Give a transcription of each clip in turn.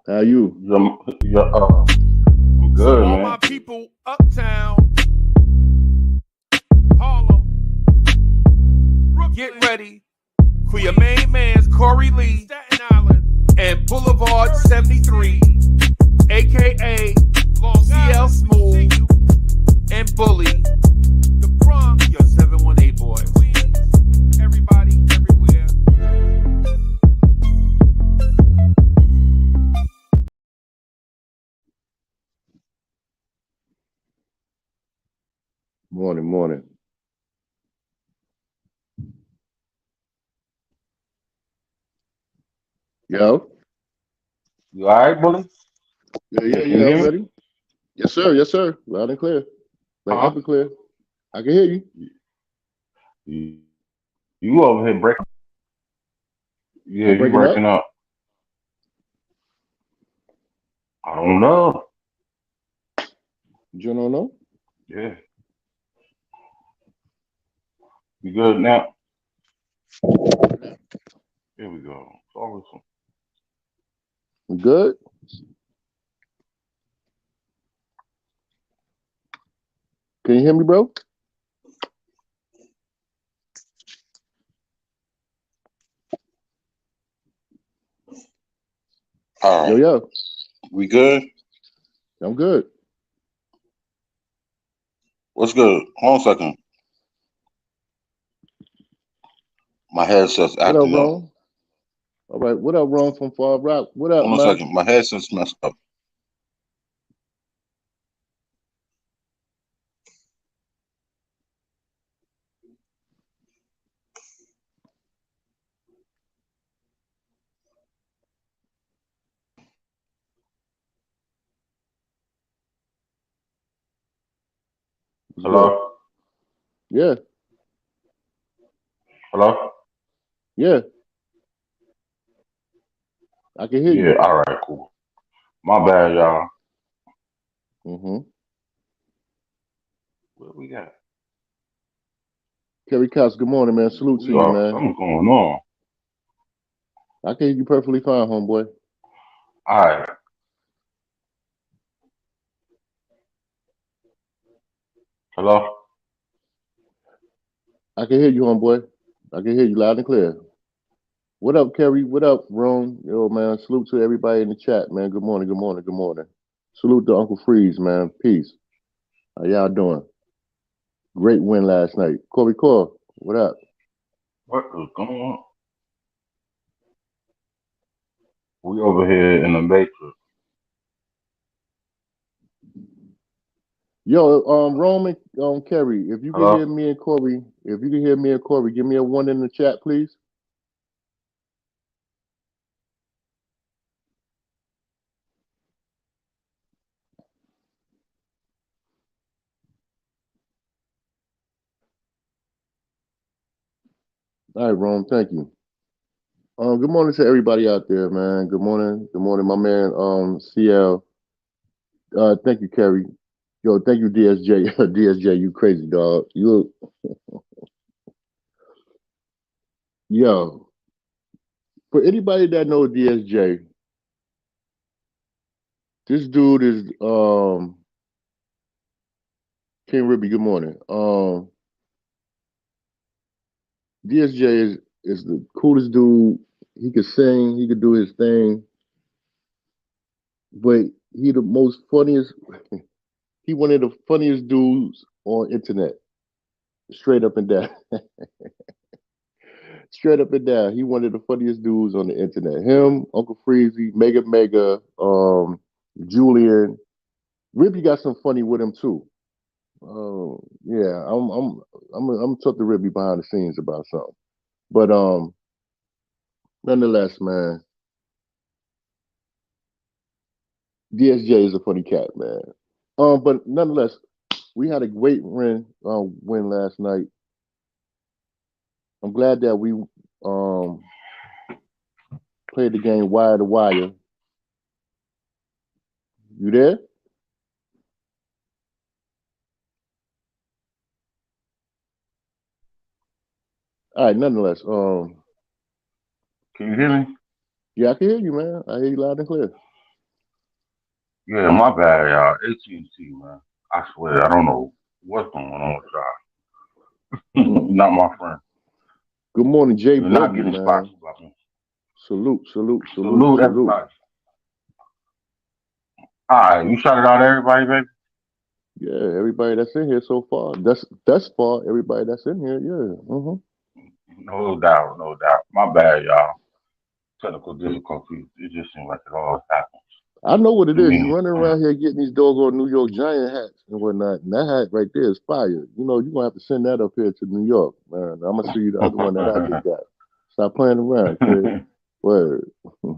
How you? I'm So good, all man. my people uptown, Harlem, get ready for your main man's Corey Lee, Staten Island, and Boulevard 73, aka CL Smooth and Bully, the Bronx, your 718 boy. Queens, everybody, everywhere. Morning, morning. Yo. You all right, bully? Yeah, Yeah, yeah, can you yeah. I'm hear me? ready. Yes, sir. Yes, sir. Loud and clear. Like Huh? up and clear. I can hear you. You over here breaking? Yeah, I'm you breaking breaking up. up. I don't know. You don't know? Yeah, you good now? Here we go. It's always We good? Can you hear me, bro? All Yo, right, yo. we good? I'm good. What's good? Hold on a second. My headset's What up, acting up. Ron? All right. What up, Ron from Far Rock? What up, Hold on a man? second. My headset's messed up. What's good? hello, Yeah, hello. yeah. I can hear Yeah, you. all right, cool. My bad, y'all. Mm-hmm. What we got? Kerry Cox, good morning, man. Salute to We you, are man. something's going on. I can hear you perfectly fine, homeboy. All right, hello. I can hear you, homeboy. I can hear you loud and clear. What up, Kerry? What up, Rome? Yo, man. Salute to everybody in the chat, man. Good morning, good morning, good morning. Salute to Uncle Freeze, man. Peace. How y'all doing? Great win last night. Corey Core, what up? What is going on? We over here in the matrix. Yo, Rome and Kerry, if you can hear Hello. me and Corey, if you can hear me and Corey, give me a one in the chat, please. All right, Rome, thank you. Good morning to everybody out there, man. Good morning, my man, CL. Thank you, Kerry. Yo, thank you, DSJ. DSJ, you crazy dog. Yo, for anybody that knows DSJ, this dude is King Ribby. Good morning. DSJ is the coolest dude. He could sing. He could do his thing, but he the most funniest. He one of the funniest dudes on internet. Straight up and down. Straight up and down. He one of the funniest dudes on the internet. Him, Uncle Freezie, Mega, Julian. Ribby got some funny with him too. Yeah, I'm talk to Ribby behind the scenes about something. But nonetheless, man, DSJ is a funny cat, man. But nonetheless, we had a great win last night. I'm glad that we um played the game wire to wire. You there? All right. Nonetheless, Can you hear me? yeah, I can hear you, man. I hear you loud and clear. Yeah, my bad, y'all. AT&T, man. I swear, I don't know what's going on with y'all. Mm. Not my friend. Good morning, Jay You're not Boogie, getting spots, man. brother. Salute, salute, salute, Salute salute. everybody. All right, you shouted out everybody, baby. Yeah, everybody that's in here so far. Thus far, everybody that's in here, yeah. No doubt, no doubt. My bad, y'all. Technical difficulties. It just seems like it always happens I know what to it is. You me. running around here getting these doggone New York Giant hats and whatnot, and that hat right there is fire. You know, you're gonna have to send that up here to New York, man. I'm gonna see you the other one that I just got. Stop playing around, kid. Word.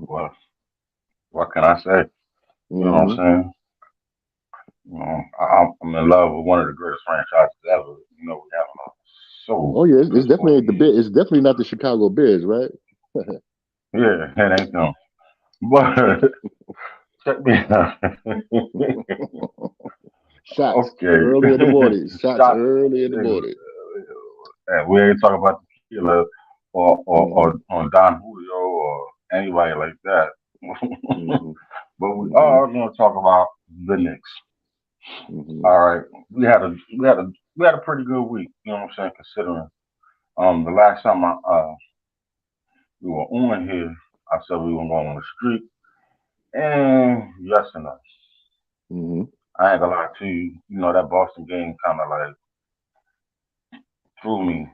Well, what can I say? You know what I'm hmm saying? You know, I'm in love with one of the greatest franchises ever. You know, we have so Oh yeah, it's good sports definitely the media. Bears. It's definitely not the Chicago Bears, right? Yeah, that ain't them. But check me out. Shots Okay. early in the morning. Shots Shots. early in the morning. We ain't talking about tequila hmm or on Don Julio or anybody like that. hmm But we hmm are going to talk about the Knicks. hmm All right, we had a pretty good week. You know what I'm saying? Considering the last time we were on here, I said we were going on the streak, and yes and no. hmm I ain't gonna lie to you. You know that Boston game kind of like threw me.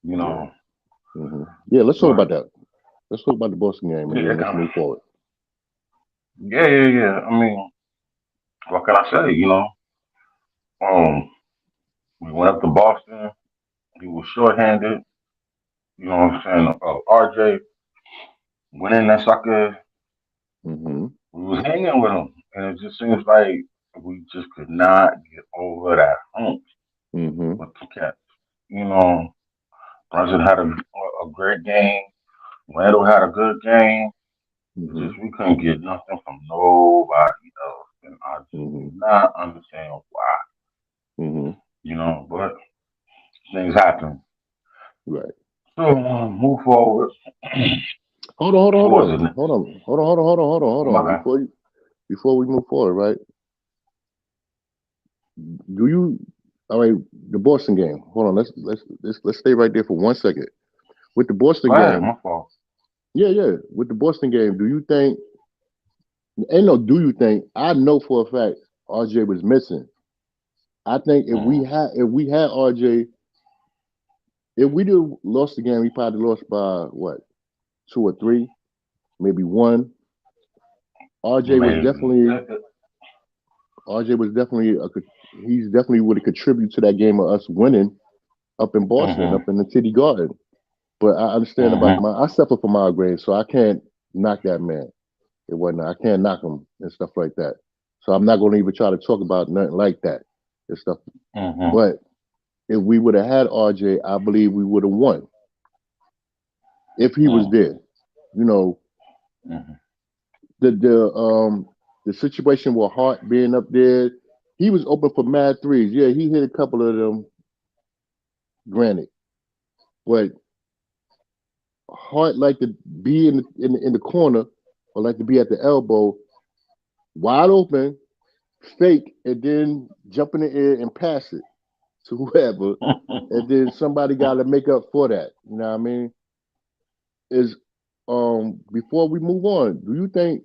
You Yeah. know, Yeah. Let's talk about but that. Let's talk about the Boston game, and yeah, then let's move forward. yeah. I mean, what can I say? You know, um, we went up to Boston. He was shorthanded. You know what I'm saying? RJ went in that sucker. hmm We was hanging with him, and it just seems like we just could not get over that hump hmm with the Cats. You know, Brunson had a great game. Randall had a good game. It's hmm just we couldn't get nothing from nobody else, and I just do hmm not understand why. hmm You know, but things happen. Right. So move forward. Hold on, hold on, hold What was on, it? hold on, hold on, hold on, hold on, hold on, hold Oh my on. God. Before we move forward, right? Do you? All right, the Boston game. Hold on. Let's stay right there for 1 second. With the Boston Go ahead, game, my fault. yeah, yeah. With the Boston game, do you think? Ain't no. Do you think? I know for a fact RJ was missing. I think Mm-hmm. if we had RJ, if we did lost the game, we probably lost by what 2 or 3, maybe one. RJ was Maybe. definitely RJ was definitely he's definitely would have contributed to that game of us winning up in Boston, Mm-hmm. up in the City Garden. But I understand about Mm-hmm. I suffer from migraine, so I can't knock that man. It wasn't. I can't knock him and stuff like that. So I'm not going to even try to talk about nothing like that and stuff. Mm-hmm. But if we would have had RJ, I believe we would have won if he was there. You know, Mm-hmm. the situation with Hart being up there, he was open for mad threes. Yeah, he hit a couple of them, granted, but Hart like to be in the corner or like to be at the elbow, wide open, fake, and then jump in the air and pass it to whoever, and then somebody got to make up for that. You know what I mean? Is before we move on, do you think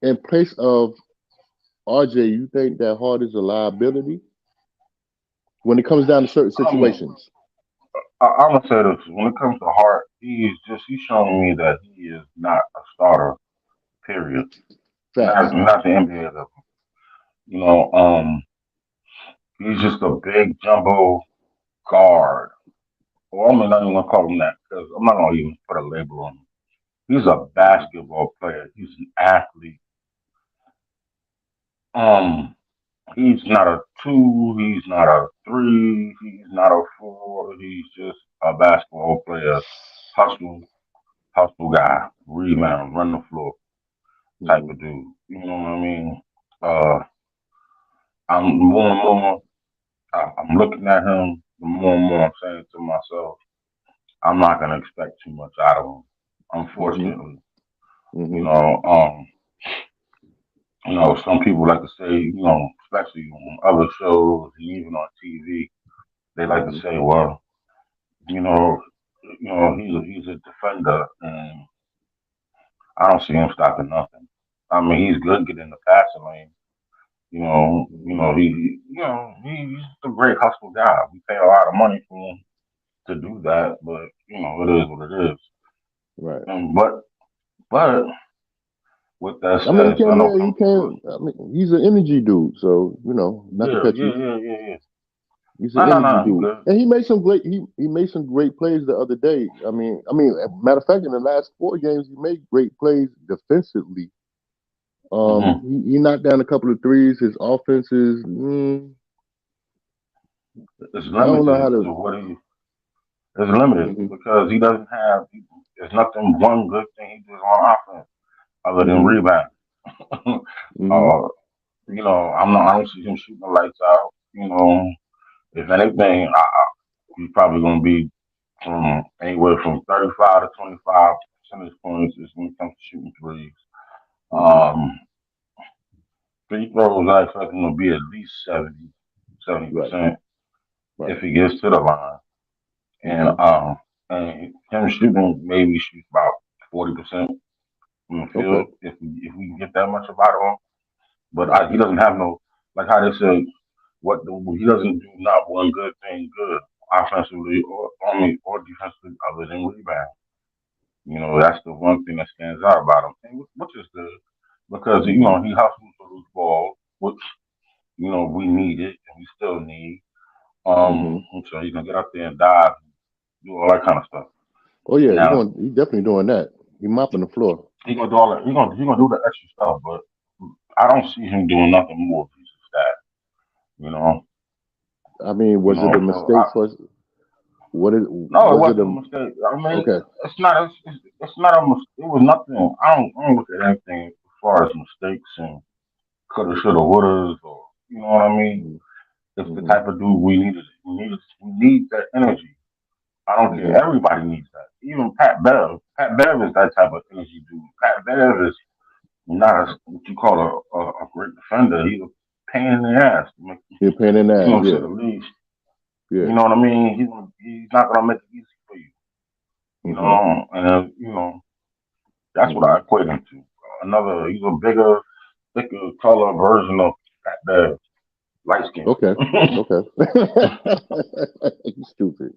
in place of RJ, you think that Hart is a liability when it comes down to certain um, situations? I'm gonna say this: when it comes to Hart, he's showing me that he is not a starter. Period. Facts. Not the NBA level. You know, he's just a big jumbo guard. Well, I'm not even gonna call him that because I'm not gonna even put a label on him. He's a basketball player. He's an athlete. Um, he's not a two. He's not a three. He's not a four. He's just a basketball player. Hustle, hustle guy. Rebound, run the floor type hmm of dude. You know what I mean? Uh, I'm more and more. I'm looking at him. The more and more I'm saying to myself, I'm not gonna expect too much out of him. hmm Unfortunately, you hmm know. Some people like to say, especially on other shows and even on TV, they like to Hmm. say, well, you know, he's a defender, and I don't see him stopping nothing. I mean, he's good getting in the passing lane. Hmm. He's a great hustle guy. We pay a lot of money for him to do that, but it is what it is. Right. But with that I mean, said, I know he some people. came. I mean, he's an energy dude. So not to Yeah, cut yeah, you. yeah, yeah, yeah. He's an No, no, energy no, you dude, good. and he made some great plays the other day. Matter of fact, in the last 4 games, he made great plays defensively. Hmm. He knocked down a couple of threes. His offense is, It's I don't know limited how to. to what he is limited Hmm. because he doesn't have. There's nothing one good thing he does on offense other than Hmm. rebound. Hmm. uh, I'm not. I don't see him shooting the lights out. If anything, he's probably going to be from anywhere from 35 to 25 percentage points is when it comes to shooting threes. Hmm. Um, Free throws, I expect him to be at least 70 Right. percent Right. if he gets to the line. And Hmm. him shooting maybe shoots about 40% from the Okay. field if we can get that much about him. But he Right. doesn't have no, like how they said, he doesn't do not one good thing good offensively or defensively other than rebound. That's the one thing that stands out about him, and which is good because Hmm. he hustles for loose balls, which we needed and we still need. Hmm. So he can get up there and dive, do all that kind of stuff. Oh yeah, Now he definitely doing that. He mopping the floor. he gonna do all that. He gonna do the extra stuff, but I don't see him doing nothing more than that. You know, I mean, was it a So mistake for us? What it no, it was it wasn't a a mistake. I mean, okay? it's not. It's not a mistake. It was nothing. I don't look at anything as far as mistakes and coulda, shoulda, wouldas, or you know what I mean. It's the Hmm. type of dude we needed. We need that energy. I don't care. Hmm. Everybody needs that. Even Pat Bev. Pat Bev is that type of energy dude. Pat Bev is not what you call a great defender. He's a pain in the ass, He a pain in the ass. say Yeah. the least. You Yeah. know what I mean? He's not gonna make it easy for you. Hmm. And that's what I Hmm. equate him to. He's a bigger, thicker, taller version of Pat Bev, light skin. Okay. Okay. You stupid.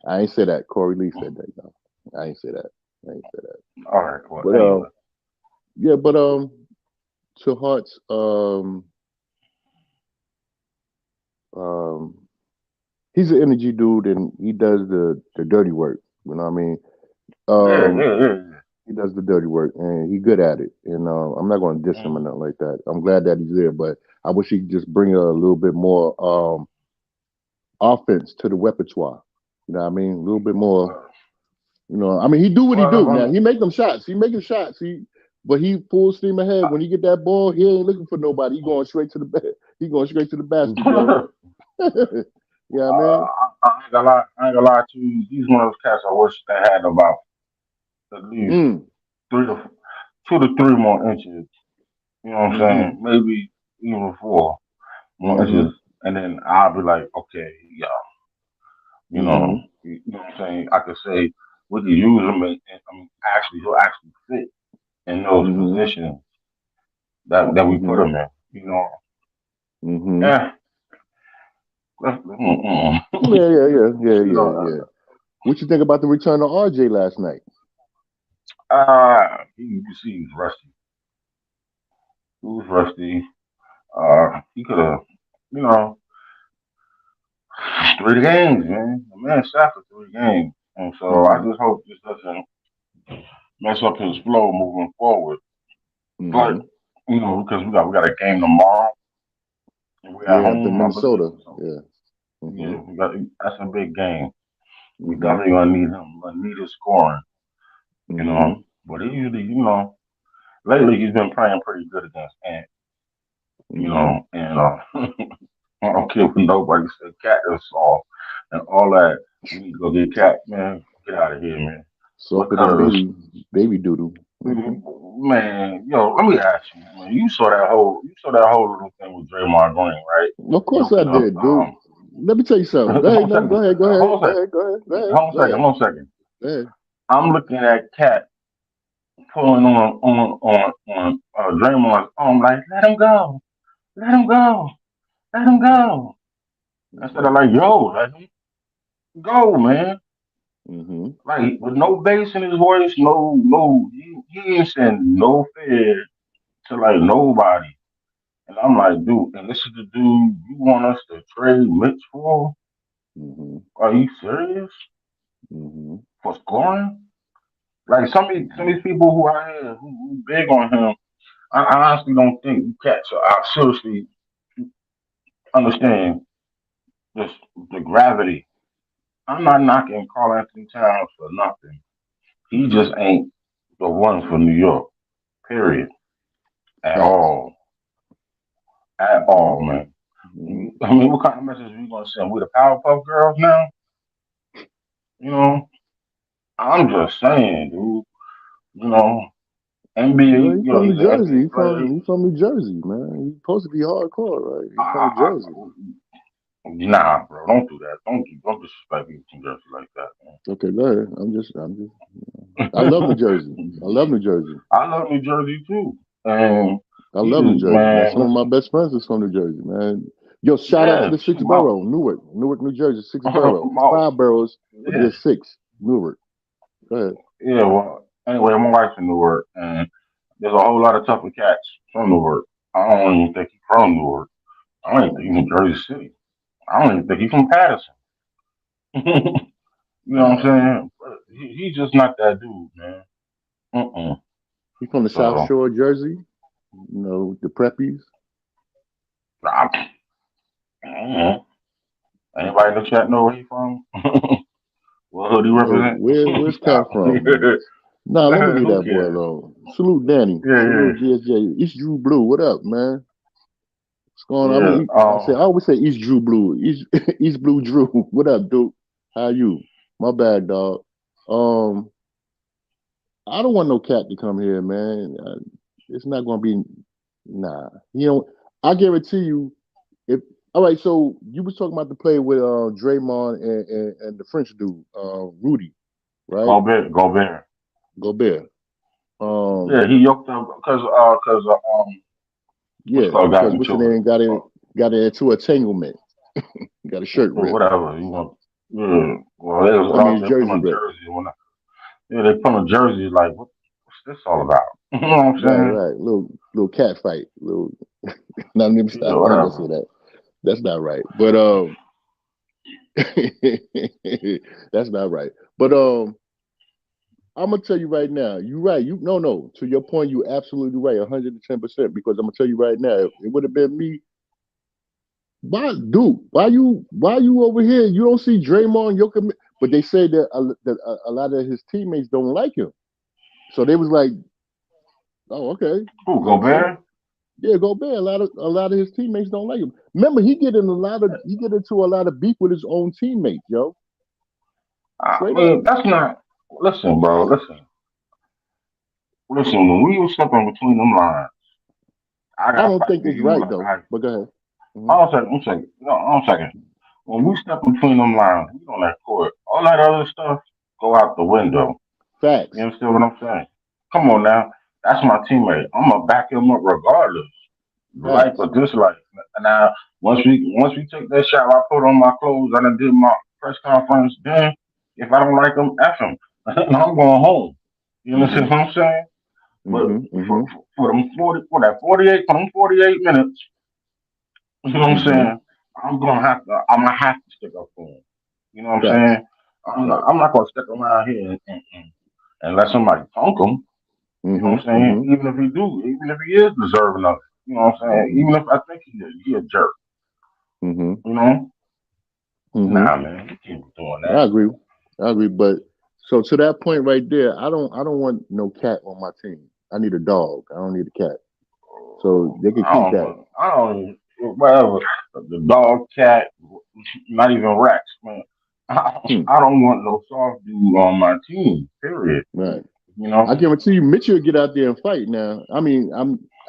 I ain't say that. Corey Lee said that. No, I ain't say that. I ain't say that. All right. Well, But anyway. yeah. But to Hart's um, he's an energy dude, and he does the dirty work. You know what I mean? Yeah, Um, yeah, yeah, yeah. he does the dirty work, and he good at it. And I'm not going to diss him or Mm. nothing like that. I'm glad that he's there, but I wish he could just bring a little bit more offense to the repertoire. You know what I mean? A little bit more. Well, I mean, he do what he well, do. Now he make them shots. He making shots. But he full steam ahead. When he get that ball, he ain't looking for nobody. He going straight to the He going straight to the basket, bro. You know what I mean? I ain't gonna lie. I ain't gonna lie to you. He's one of those cats I wish they had about at least Mm. 2 to 3 more inches. You know what I'm Mm-hmm. saying? Maybe even 4 more inches, Mm-hmm. and then I'll be like, okay, yeah, Mm-hmm. you know what I'm saying? I could say we could use him, and actually he'll actually fit in those Mm-hmm. positions that we put Mm-hmm. him in. Mm-hmm. Yeah. Yeah, yeah, yeah, yeah, you yeah, know, yeah. What you think about the return of RJ last night? you see, he's rusty. He was rusty. He could have, you know, 3 games, man. The man sat for 3 games, and so I Mm-hmm. just hope this doesn't mess up his flow moving forward. But Mm-hmm. because we got a game tomorrow, and we're at Yeah, up in home, I believe. Minnesota. So Yeah. Mm-hmm. yeah, that's a big game. We Mm-hmm. definitely gonna need him. We're gonna need his scoring, you Mm-hmm. know. But he usually, lately he's been playing pretty good against Ant, Mm-hmm. and I don't care what nobody said. Cat is soft and all that. We need to go get Cat, man. Get out of here, man. Softer than because baby doodle. Hmm. man, yo, let me ask you, man. You saw that whole little thing with Draymond Green, right? Of course I Yoking up. did, dude. Let me tell you something. Go ahead, Hold on a no, go second. ahead, go ahead, Hold on go a second. ahead, go ahead, go ahead, Hold on a go second. ahead, Hold on a second. go ahead. I'm looking at Cat pulling on Draymond's arm, like, let him go, let him go, let him go. Instead of like, yo, let him go, man. Mm-hmm. Like with no bass in his voice, he ain't send no fear to like nobody. And I'm like, dude, and this is the dude you want us to trade Mitch for? Mm-hmm. Are you serious? Mm-hmm. For scoring? Like some of these people who out here who big on him, I honestly don't think you catch. I seriously understand this the gravity. I'm not knocking Carl Anthony Towns for nothing. He Mm-hmm. just ain't the one for New York. Period. At Facts. all. At Mm-hmm. all, man. Mm-hmm. I mean, what kind of message we gonna send? We the Powerpuff Girls now? You know, I'm just saying, dude. You know, NBA. Well, he You know, from he's New an Jersey. NBA player. He from New Jersey, man. He's supposed to be hardcore, right? He from New I, Jersey. nah, bro, don't do that. Don't disrespect people from Jersey like that, Okay, go ahead. I'm just. I love New Jersey. I love New Jersey. I love New Jersey too, and I he love New just Jersey, man. man, Some of my listen, best friends is from New Jersey, man. Yo, shout out to yeah, the sixth shoot, my, borough, Newark, New Jersey, sixth borough. It's my, five boroughs, but yeah, there's six. Newark. Go ahead. yeah. Well, anyway, my wife's in Newark, and there's a whole lot of tougher cats from Newark. I don't even think he's from Newark. I don't even think he's from Mm-hmm. Jersey City. I don't even think he's from Patterson. You know what I'm Nah, saying? He's just not that dude, man. Mm-mm. he from the South So, Shore, of Jersey. You know the preppies. I, mm anybody in the chat know where he from? What hood he No, represent? where's Nah. Cat from, man? Nah, let me leave Who that boy cares? alone. Salute Danny. Yeah, yeah, Salute DSJ. East Drew Blue. What up, man? What's going on? yeah. I always say East Drew Blue. East East Blue Drew. What up, dude? How you? My bad, dog. Um, I don't want no cat to come here, man. It's not gonna be. Nah, you know. I guarantee you. If all right, so you was talking about the play with Draymond and the French dude, Rudy, right? Gobert. Gobert. Yeah, Um, he yoked up what's yeah, called got because what's the into it. name got into entanglement. Got a shirt ripped. Whatever you want. Yeah. Well, they was I mean, out his there putting jersey on ripped. jersey yeah, they put on jersey like what's this all about? You know what I'm Right, saying? right. Little cat fight. Little. Not even Yeah, stop. I ain't gonna say whatever. that. That's not right. But that's not right. But I'm gonna tell you right now. You're right. You no. To your point, you absolutely right. 110%. Because I'm gonna tell you right now, if it would have been me. Why, dude? Why you over here? You don't see Draymond, Joker, but they say that a lot of his teammates don't like him. So they was like, oh, okay, Who, okay, Gobert? yeah, go bad. A lot of his teammates don't like him. Remember, he get into a lot of beef with his own teammates, yo. I Straight up. mean, that's not. Listen, bro. Listen. When we were stepping between them lines, I I got don't fight think with it's you. right Like, though. But go ahead. Hmm. hold on a second. One second. No, hold on a second. When we step between them lines, we on that court. All that other stuff go out the window. You Facts. understand what I'm saying? Come on now. That's my teammate. I'm gonna back him up regardless, like or Facts. dislike. Now, once we take that shot, I put on my clothes. I done did my press conference. Then, if I don't like him, f him. I'm going home. You Hmm. understand what I'm saying? But Hmm. Hmm. for them 48 minutes, you know what I'm Hmm. saying? I'm gonna have to stick up for him. You know what I'm Facts. saying? I'm not, Facts. I'm not gonna stick around here and let somebody punk him. You know Hmm. what I'm saying? Hmm. Even if he is deserving of it. You know what I'm saying? Hmm. Even if I think he a jerk. Hmm. You know? Hmm. Nah, man, you can't be doing I that. agree. I agree. But so to that point right there, I don't want no cat on my team. I need a dog. I don't need a cat. So they can I keep don't that. know. Whatever. The dog, cat, not even rats, man. Hmm. I don't want no soft dude on my team. Period. Right. You I know. guarantee you, Mitchell will get out there and fight now. I mean,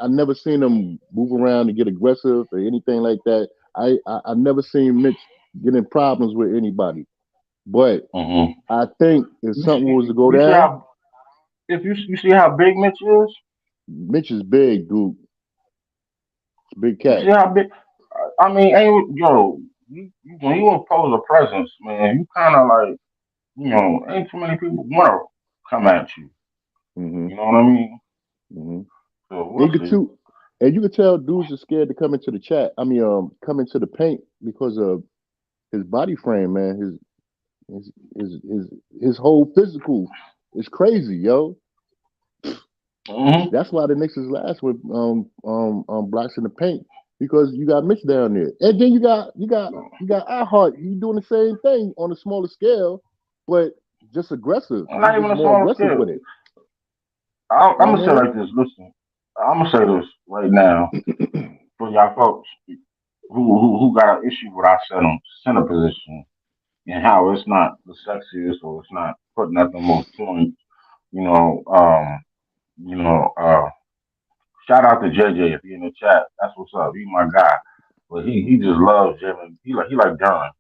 I never seen him move around and get aggressive or anything like that. I never seen Mitch get in problems with anybody. But Hmm. I think if something was to go You see down, how if you see how big Mitch is. Mitch is big, dude. Big You see cat. how big. I mean, ain't yo. When you impose a presence, man, you kind of like ain't too many people want to come at you. Hmm. You know what I mean? Hmm. So And we'll you could see. too, and you could tell dudes are scared to come into the chat. I mean, come into the paint because of his body frame, man. His whole physical is crazy, yo. Hmm. That's why the Knicks is last with blocks in the paint because you got Mitch down there, and then you got iHeart. He doing the same thing on a smaller scale, but just aggressive. He's Not just even a more small aggressive with scale. it. You I'm know what gonna say I like this. Listen, I'm gonna say this right now mean? for y'all folks who got an issue with our center position and how it's not the sexiest or it's not putting at the most points. You know, you know, shout out to JJ if he in the chat. That's what's up. He my guy. But he Hmm. just loves Jimmy. He like Durham,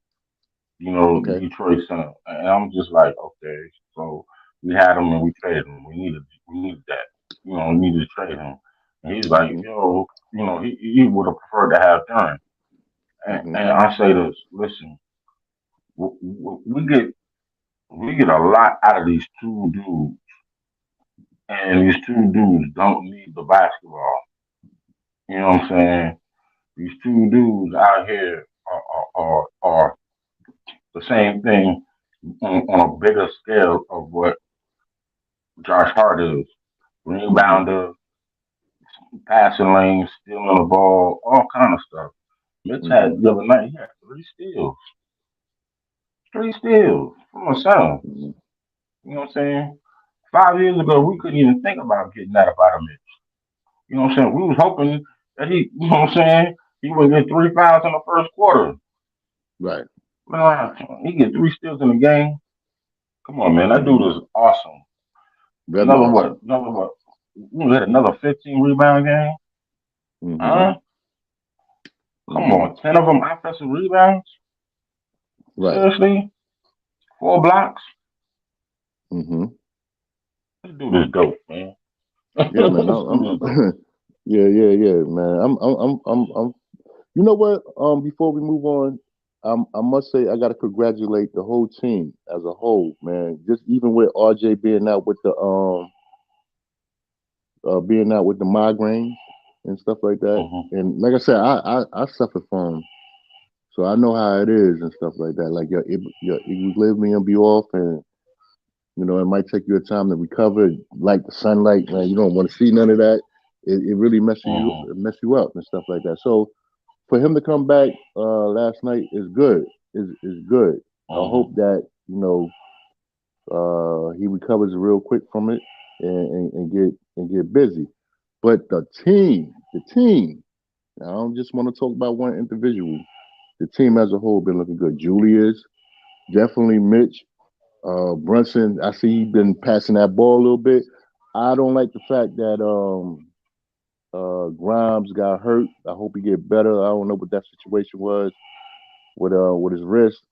Okay. Detroit Center. And I'm just like, okay, so we had him and we traded him. We needed that. We needed to trade him. And he's like, Hmm. yo, he would have preferred to have Durham. Hmm. And I say this, listen, we get a lot out of these two dudes, and these two dudes don't need the basketball. You know what I'm saying? These two dudes out here are the same thing on a bigger scale of what Josh Hart is. Hmm. Rebounder, passing lanes, stealing the ball, all kind of stuff. Mitch Hmm. had the other night, he had three steals from a center. Hmm. You know what I'm saying? 5 years ago, we couldn't even think about getting that about him. You know what I'm saying? We was hoping that what I'm saying, he would get 3 fouls in the first quarter. Right. Man, he get 3 steals in the game. Come on, man, that dude Hmm. is awesome. Very awesome. Another what? We had another 15 rebound game. Hmm. Huh? Come Hmm. on, 10 of them offensive rebounds. Right. Seriously, 4 blocks. Hmm. This dude is dope, man. Yeah, man. This dude is dope. Yeah, man. I'm. You know what? Before we move on, I must say I got to congratulate the whole team as a whole, man. Just even with RJ being out with the migraines and stuff like that. Hmm. And like I said, I suffer from, so I know how it is and stuff like that. Like your equilibrium be off, and it might take you a time to recover. Like the sunlight, man, you don't want to see none of that. It really Hmm. mess you up and stuff like that. So for him to come back last night is good. Is good. I Hmm. hope that he recovers real quick from it and get busy. But the team. I don't just want to talk about one individual. The team as a whole been looking good. Julius, definitely Mitch, Brunson. I see he been passing that ball a little bit. I don't like the fact that Grimes got hurt. I hope he get better. I don't know what that situation was with his wrist.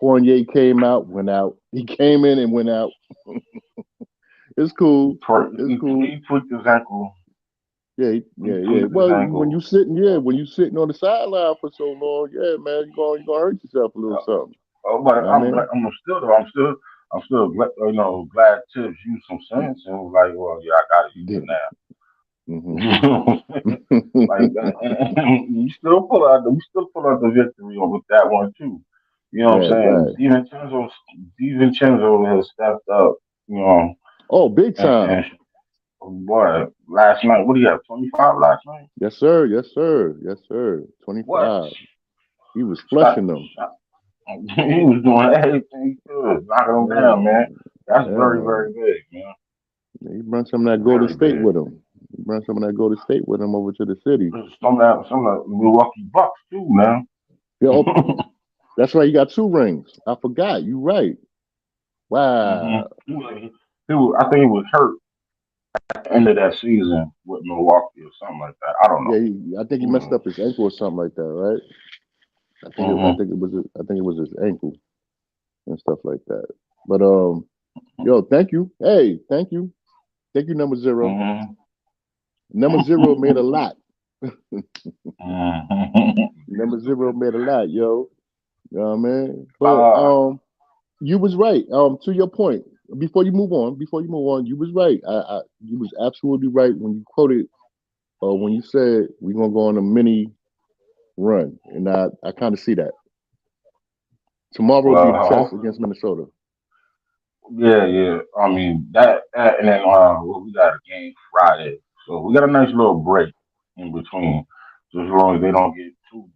Fournier came out, went out. He came in and went out. It's cool. It's cool. He tweaked his ankle. Yeah, He yeah. tweaked his Well, when ankle. you sitting, when you sitting on the sideline for so long, yeah, man, you gonna hurt yourself a little something. Oh, but You know what I mean? I'm still glad Tibbs used some sense and was like, well, yeah, I gotta use Yeah. it now. Hmm. You know what I'm saying? Like, and we still pull out the victory with that one too. You know what I'm Right, saying? right. Steven Chenzo has stepped up. You know, Oh, big and time. boy, last night, what do you have? 25 last night? Yes, sir. Yes, sir. Yes, sir. What? 25. He was Shot, flushing them. shot. He was doing everything he could, knocking them down, Yeah, man. That's yeah, very, man. very big, man. He brought some of that Golden Very State big. with him. He brought some of that Golden State with him over to the city. Some of the Milwaukee Bucks too, man. Yeah, oh, That's right. You got 2 rings. I forgot. You right. Mm-hmm. Wow. I think he was hurt at the end of that season with Milwaukee or something like that. I don't Yeah, know. I think he messed up his ankle or something like that, right? Mm-hmm. I think it was his ankle and stuff like that. But yo, thank you. Hey, thank you, number zero. Mm-hmm. Number zero made a lot. Mm-hmm. Number zero made a lot, yo. You know what I mean? But uh, you was right. To your point, before you move on, you was right. You was absolutely right when you quoted, when you said we're gonna go on a mini run, and I kind of see that. Tomorrow will be the well, test against Minnesota. yeah, yeah. I mean that, and then well, we got a game Friday, so we got a nice little break in between. Just as long as they don't get too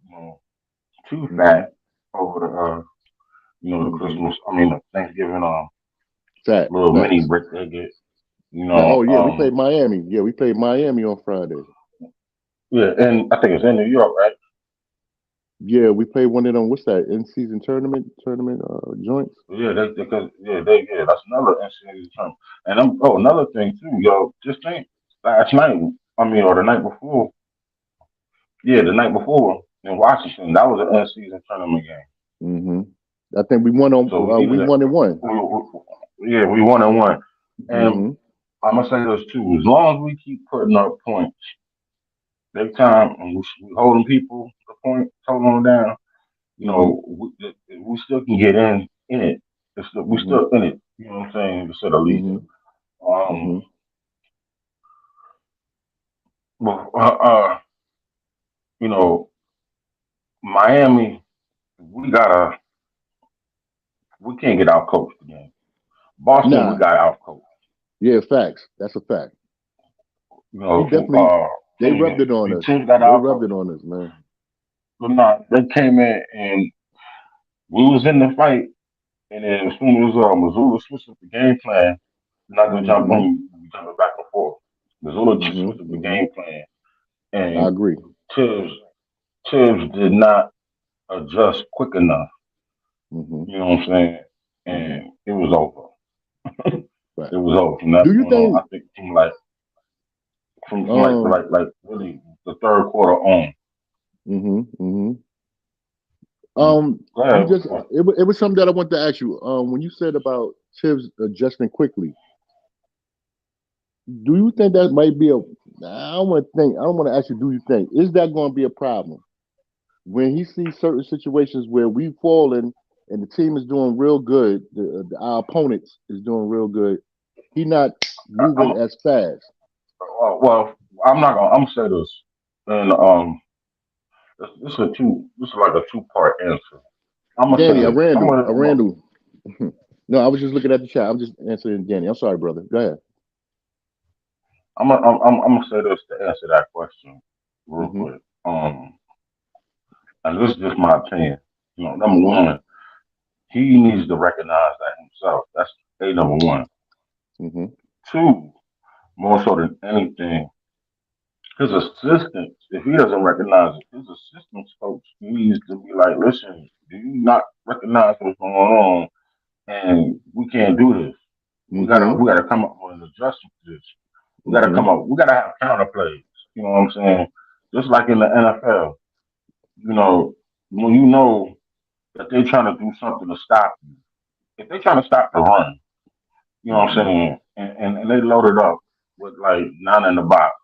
Hmm. fat over the the Hmm. Christmas. I mean the Thanksgiving little mini Facts. break they get. You Oh know, yeah, we played Miami. Yeah, we played Miami on Friday. yeah, and I think it's in New York, right? Yeah, we played one of them. What's that? In season tournament joints. Yeah, yeah, that's another incident term. And another thing too, yo, just think last night, I mean, or the night before, yeah, the night before in Washington, that was an in-season tournament game. Hmm. I think we won on. So we needed We it. won and one. Yeah, we won and one. And Hmm. I'm gonna say this too: as long as we keep putting up points, big time, and we holding people the point, holding them down, Hmm. we still can get in it. We Hmm. still in it. You know what I'm saying? To say the least. Hmm. Um, Hmm. Well, you know, Miami, we gotta, we can't get out coached again. Boston, we Nah. got out coached. Yeah, facts. That's a fact. You We know, definitely. They rubbed Michigan, it on these us. teams got They out rubbed coached. it on us, man. But not, they came in and we was in the fight, and then as soon as Missoula switched up the game plan, not gonna jump Hmm. on jumping back and forth. Missoula just Hmm. switched up the Hmm. game plan, I and agree. Tibbs Tibbs did not adjust quick enough. Hmm. You know what I'm saying? Hmm. And it was over. Right. It was over from Do that you point on. think? I think from Um. really the third quarter on. Hmm. Hmm. Mm. Go You ahead. just it was something that I wanted to ask you. When you said about Tibbs adjusting quickly, do you think that might be a? I don't want to think. I don't want to ask you. Do you think is that going to be a problem when he sees certain situations where we've fallen and the team is doing real good, our opponents is doing real good. He not moving I'm, as fast. well, I'm not gonna. I'm gonna say this, and this is a two. This is like a two-part answer. I'm gonna say Danny, a this. Some Randall, of a Randall. No, I was just looking at the chat. I'm just answering Danny. I'm sorry, brother. Go ahead. I'm gonna say this to answer that question real Hmm. quick. And this is just my opinion. Number Hmm. one, he needs to recognize that himself. That's a number one. Hmm. Two, more so than anything, his assistant, if he doesn't recognize it, his assistant coach needs to be like, listen, do you not recognize what's going on? And we can't do this. Hmm. We gotta come up with an adjustment to this. Hmm. We gotta have counter plays. You know what I'm saying? Just like in the NFL, you know, when you know that they're trying to do something to stop you, if they're trying to stop the run, you know what I'm Hmm. saying, and they loaded up with like 9 in the box,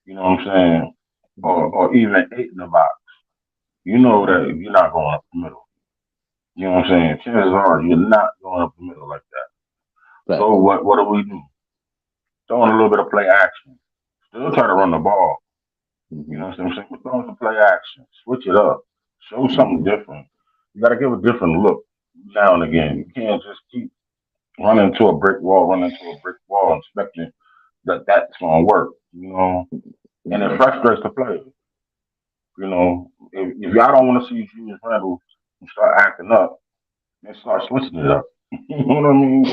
you know what I'm saying, Hmm. or even 8 in the box. You know that you're not going up the middle. You know what I'm saying? Chances are you're not going up the middle like that. So Facts. what do we do? Throw in a little bit of play action. Still try to run the ball. You Hmm. know what I'm saying? But throw in some play action. Switch it up. Show something Hmm. different. You got to give a different look now and again. You can't just keep running into a brick wall, expecting that that's going to work. And it Hmm. frustrates the players. If y'all don't want to see Julius Randle start acting up, then start switching it up. You know what I mean?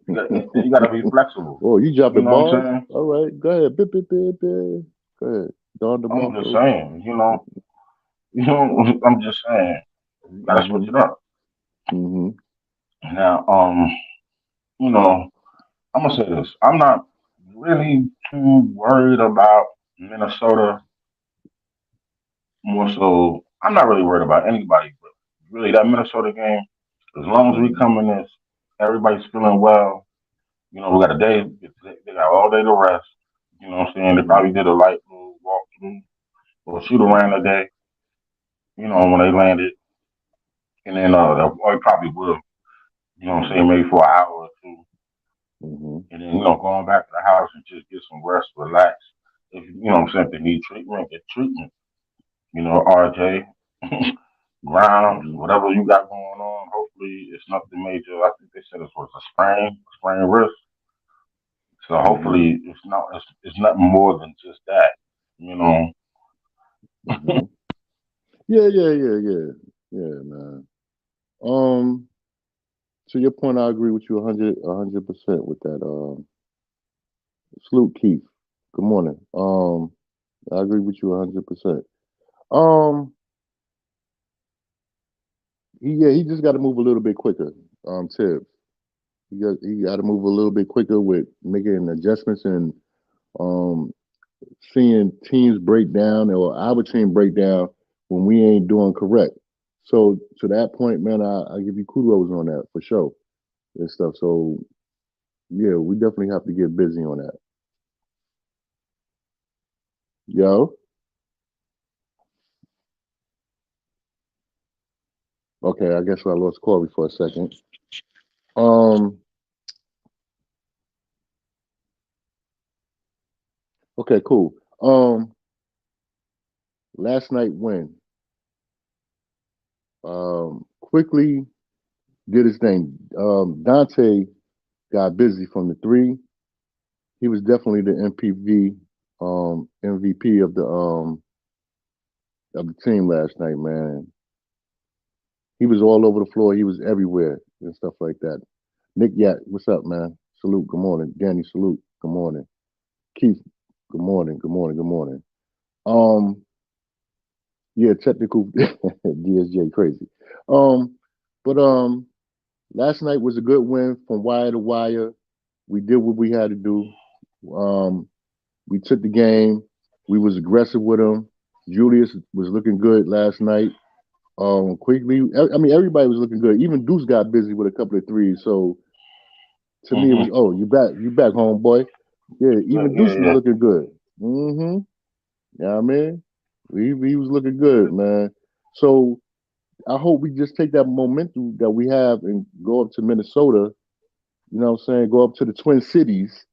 You got to be flexible. Oh, you You dropping know what I'm bars? saying? All right, go ahead. Bip, bip, bip, bip. Go ahead. Don I'm just DeMarco. saying. I'm just saying. You gotta switch Mhm. it up. Mhm. Now, you know, I'm gonna say this. I'm not really too worried about Minnesota. More so, I'm not really worried about anybody, but really that Minnesota game. As long as we Mhm. come in this, everybody's feeling well. You know, we got a day. They got all day to rest. You know what I'm saying? They Mhm. probably did a light little walk through or shoot around today. You know, when they landed, and then they probably will. You know what I'm saying? Maybe for an hour or two, Mhm. and then going back to the house and just get some rest, relax. If you know what I'm saying, if they need treatment, get treatment. You know, RJ, Grimes, Mhm. whatever you got going on. Hopefully, it's nothing major. I think they said it was a sprain wrist. So Mhm. hopefully, it's nothing more than just that. You know. Mhm. Yeah, yeah, yeah, yeah, yeah, man. Um, to your point, I agree with you 100% with that. Salute Keith. Good morning. I agree with you 100%. Um, he just got to move a little bit quicker. Tibbs. He got to move a little bit quicker with making adjustments and um seeing teams break down or our team break down when we ain't doing correct. So to that point, man, I give you kudos on that for sure and stuff. So yeah, we definitely have to get busy on that. Yo, okay, I guess I lost Corey for a second. Um, okay, cool. Last night win. Quickly did his thing. Dante got busy from the three. He was definitely the MVP of the team last night, man. He was all over the floor. He was everywhere and stuff like that. Nick Yak, what's up, man? Salute. Good morning. Danny, salute. Good morning. Keith, good morning. Good morning. Good morning. Um, yeah, technical DSJ crazy. Um, but last night was a good win from wire to wire. We did what we had to do. Um, we took the game. We was aggressive with them. Julius was looking good last night. Quickly, I mean, everybody was looking good. Even Deuce got busy with a couple of threes. So to me, it was, Hmm. oh, you back home, boy. Yeah, Yeah, even Deuce yeah, was yeah. looking good. Mm-hmm. Yeah, I mean, he was looking good, man. So I hope we just take that momentum that we have and go up to Minnesota. You know what I'm saying? Go up to the Twin Cities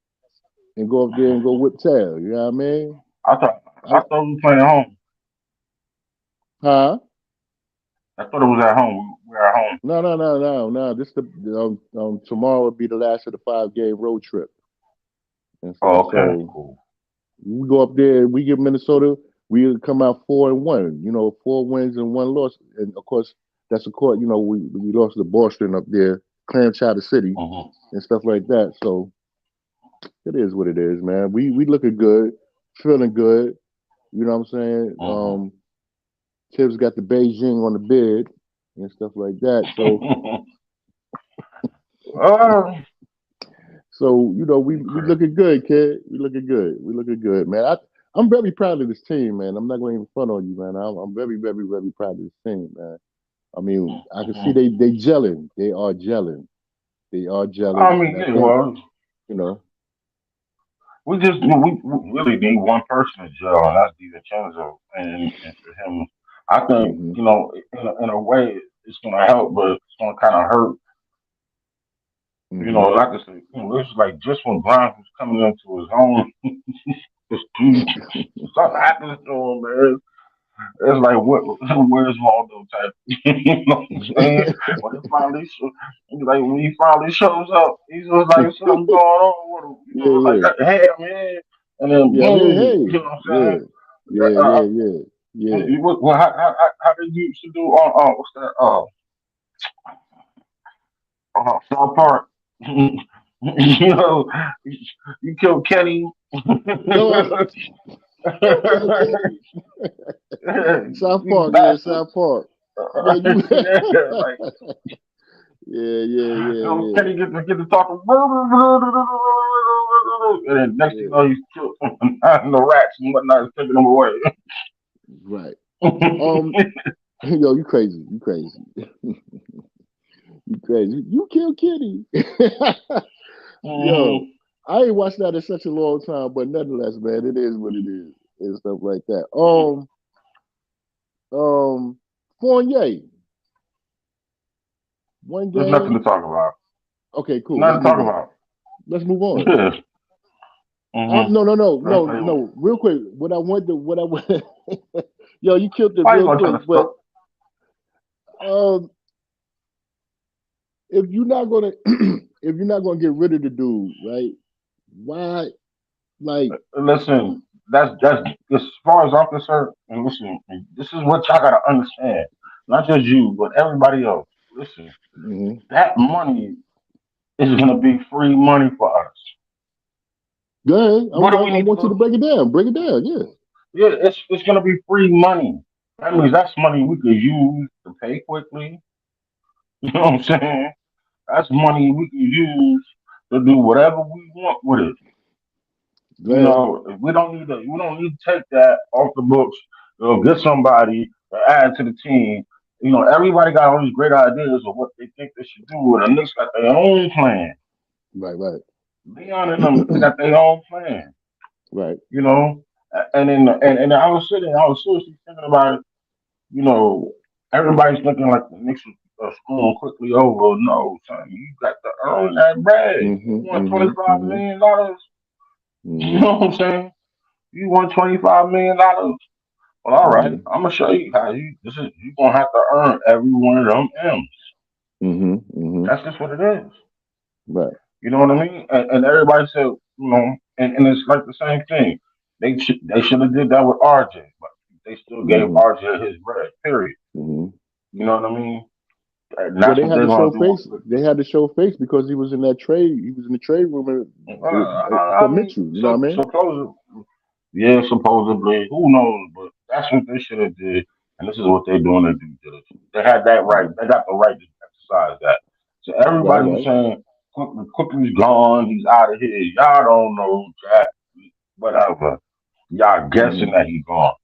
and go up there and go whip tail. You know what I mean? I thought I, I thought we were playing at home. huh? I thought it was at home. We were at home. No, no, no, no, no. This the tomorrow will be the last of the 5 game road trip and stuff. Oh, okay, So cool. we go up there, we get Minnesota, we come out 4-1. You know, 4 wins and 1 loss, and of course that's a court. You know, we lost to Boston up there, Clam Chowder City, Hmm. and stuff like that. So it is what it is, man. We looking good, feeling good. You know what I'm saying? Hmm. Tibbs got the Beijing on the bed and stuff like that. So Oh, we okay. looking good, kid. We looking good. We looking good, man. I'm very proud of this team, man. I'm not going to even front on you, man. I'm very, very, very proud of this team, man. I mean, I can see Hmm. they gelling. They are gelling. They are gelling, I mean, and I yeah. think Well, you know. we really need one person to gel, and that's DiVincenzo. And for him, I think Hmm. in a way it's gonna help, but it's gonna kind of hurt. Hmm. Like I said, it's like just when Grimes was coming into his own, this dude, something happens to him, man. It's like where's Waldo type? You know what I'm saying? When he finally like when he finally shows up, he's just like something going on with him. Yeah, Like yeah, hey man, and then yeah. I mean, boom, hey, you know what I'm yeah, saying? yeah, Uh, yeah, yeah, yeah. well, how did you used to do on what's that? South Park. You know, you killed Kenny. No, okay, okay. South You Park, yeah, bastard. South Park. Yeah, you. Yeah, like, Yeah. Kenny get to talking, and then next thing you Yeah. know, he's killed and the rats and whatnot is taking them away. Right. Um. Yo, you crazy. You crazy. You crazy. You killed Kitty. Yo, Mhm. I ain't watched that in such a long time, but nonetheless, man, it is what it is and stuff like that. Fournier, one There's nothing to game. talk about. Okay, cool. Let's Nothing to move talk on. about. Let's move on. Yeah. Mm-hmm. No. Real quick, what I want, yo, you killed it Why you real gonna try quick. to But stop? um, if you're not gonna, if you're not gonna get rid of the dude, right? Why, like, Listen, that's as far as I'm concerned. And listen, this is what y'all gotta understand. Not just you, but everybody else. Listen, mhm. that money is gonna be free money for us. Go ahead. What do we I need want you to to? break it down. Break it down. Yeah. Yeah, it's gonna be free money. That means that's money we could use to pay quickly. You know what I'm saying? That's money we can use to do whatever we want with it. Go You ahead. know, we don't need to take that off the books. Get somebody to add to the team. You know, everybody got all these great ideas of what they think they should do, and the Knicks got their own plan. Right. Leon and them, they got their own plan. Right. You know, and I was seriously thinking about it. You know, everybody's looking like the Knicks are screwing quickly over. No, son, you got to earn that bread. You want $25 million. You Mhm. know what I'm saying? You want $25 million. Well, all right. Mhm. I'm gonna show you how you. This is you gonna have to earn every one of them M's. Mhm. That's just what it is. Right. You know what I mean? And everybody said, you know, and it's like the same thing. They should have did that with RJ, but they still gave Mhm. RJ his bread. Period. Mhm. You know what I mean? And Well, that's they what had they're to gonna show do on face. They Christmas. had to show face because he was in that trade. He was in the trade room I for mean, Mitchell. You know so what I mean? supposedly, yeah, supposedly, who knows? But that's what they should have did, and this is what they're doing. Their due diligence. They had that right. Mhm. They got the right to exercise that. So everybody was Right. saying, Quickly's gone. He's out of here. Y'all don't know Jack. Whatever. Y'all guessing Mhm. that he's gone.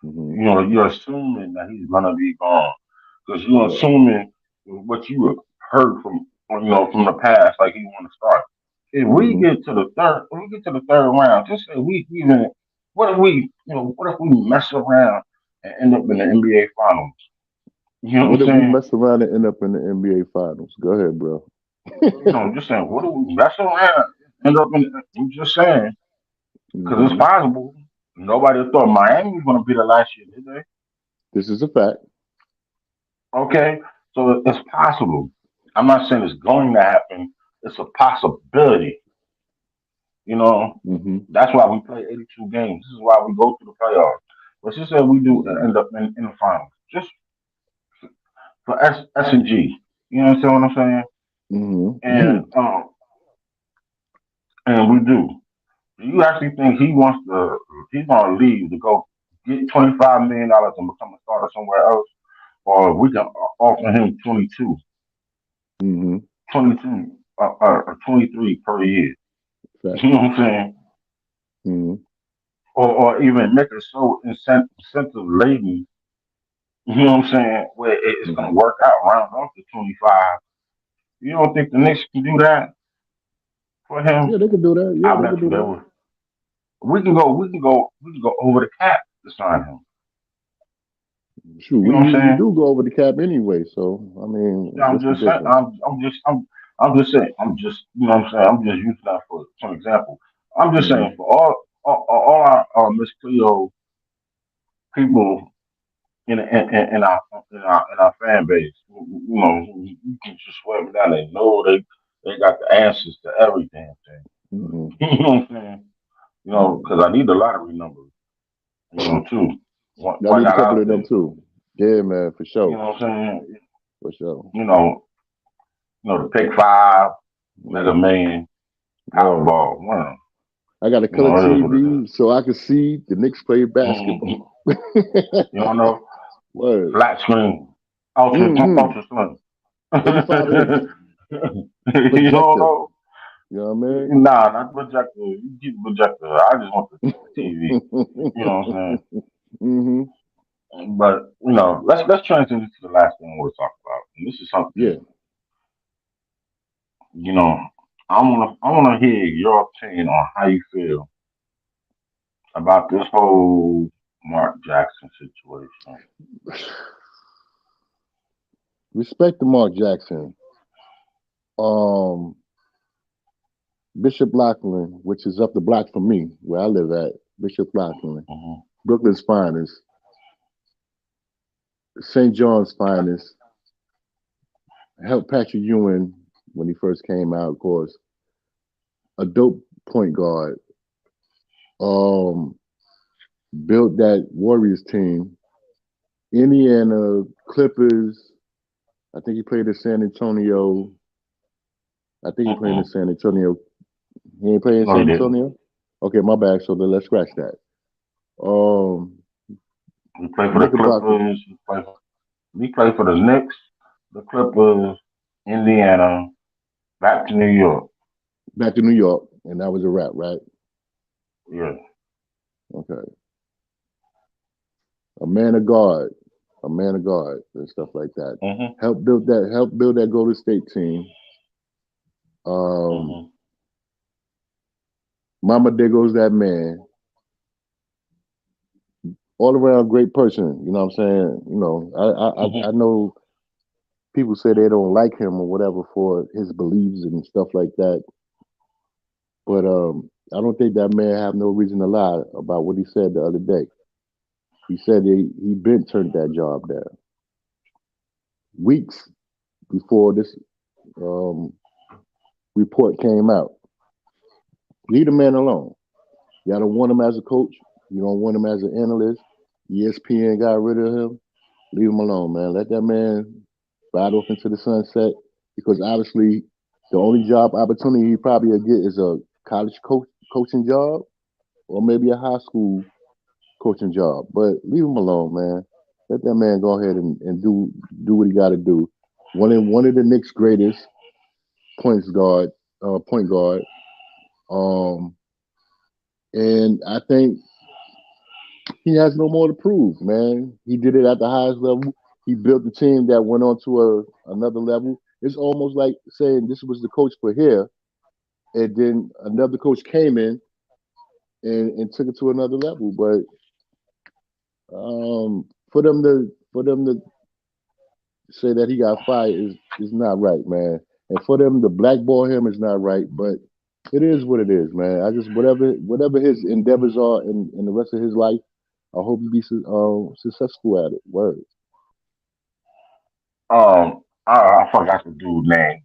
Mhm. You know, you're assuming that he's gonna be gone because you're Yeah. assuming what you have heard from from the past, like he want to start. If we Mhm. get to the third, when we get to the third round, just say we even, what if we mess around and end up in the NBA finals? You know what What I'm if we saying? mess around and end up in the NBA finals? Go ahead, bro. I'm just saying, what if we mess around, end up in? I'm just saying because it's Mhm. possible. Nobody thought Miami was going to be the last year, did they? This is a fact. Okay, so it's possible. I'm not saying it's going to happen. It's a possibility. You know, Mhm. that's why we play 82 games. This is why we go through the playoffs. But she said we do Mhm. end up in the finals, just for S and G. You understand what I'm saying? Mhm. And and we do. Do you actually think he wants to? He's gonna leave to go get $25 million and become a starter somewhere else, or we can offer him Mhm. 22, or 23 per year. Fact. You know what I'm saying? Mhm. Or even make it so incentive laden. You know what I'm saying? Where it's gonna Mhm. work out round off to 25. You don't think the Knicks can do that for him? Yeah, they could do that. Yeah, I they bet could you do they that. would. We can go over the cap to sign him. Shoot, You we know what I'm usually saying? do go over the cap anyway. So I mean, Yeah, I'm what's the just saying. difference? I'm just saying. I'm just, you know what I'm saying. I'm just using that for some example. I'm just saying Mhm. for all our Miss Cleo people in our fan base, you can just swear me down. They know they got the answers to every damn thing. Mhm. You know what I'm saying? Mhm. Because I need the lottery numbers. Too. I Why need a not couple out of them there? too. Yeah, man, for You sure, know what I'm saying? for sure. You know, the pick five, Mega Word, Man, word. Powerball. Well, I got a color it is what it TV so I can see the Knicks play is. basketball. You don't know? Word. Flat screen. Mm-hmm. Ultra Slim. 35 inch You don't projector. know? You know what Nah, not projector. You keep projector. I just want the TV. I You know what I'm mean? hmm saying? But let's transition to the last thing we'll talk about. And this is Yeah. something you know. I wanna hear your opinion on how you feel about this whole Mark Jackson situation. Respect to Mark Jackson. Um, Bishop Lockland, which is up the block from me, where I live at, Bishop Lockland, Hmm. Brooklyn's finest, St. John's finest, helped Patrick Ewing when he first came out, of course, a dope point guard, um, built that Warriors team, Indiana Clippers. I think he played in San Antonio. I think he played in Mm-mm. San Antonio. He ain't playing in No, he San didn't. Antonio? Okay, my bad. So then let's scratch that. Um, He played for the Knickerbocker, Clippers. He played for the Knicks, the Clippers, Indiana, back to New York. back to New York, and that was a wrap, right? Yeah. Okay. A man of God, a man of God, and stuff like that. Mhm. Help build that Golden State team. Um, Mhm. Mama, there goes that man. All around great person. You know what I'm saying? You know, I Mhm. know people say they don't like him or whatever for his beliefs and stuff like that, but I don't think that man have no reason to lie about what he said the other day. He said he been turned that job down weeks before this um, report came out. Leave the man alone. Y'all don't want him as a coach. You don't want him as an analyst. ESPN got rid of him. Leave him alone, man. Let that man ride off into the sunset because obviously the only job opportunity he probably will get is a college coaching job or maybe a high school coaching job. But leave him alone, man. Let that man go ahead and do what he got to do. One of the Knicks' greatest point guard. Um, and I think he has no more to prove, man. He did it at the highest level. He built the team that went on to another level. It's almost like saying this was the coach for here, and then another coach came in and took it to another level. But for them to say that he got fired is not right, man. And for them to blackball him is not right. But it is what it is, man. I just whatever his endeavors are in the rest of his life, I hope he be successful at it. Word. I forgot the dude's name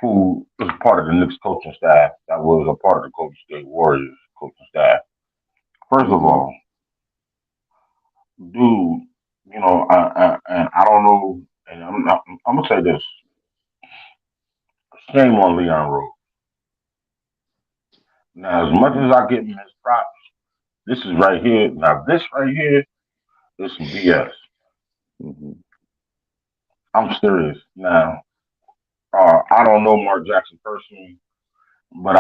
who was part of the Knicks coaching staff. That was a part of the Golden State Warriors coaching staff. First of hmm all, dude, and I don't know, and I'm gonna say this: shame on Leon Rose. Now, as much as I give him his props, this is right here. Now, this right here is some BS. hmm I'm serious. Now, I don't know Mark Jackson personally, but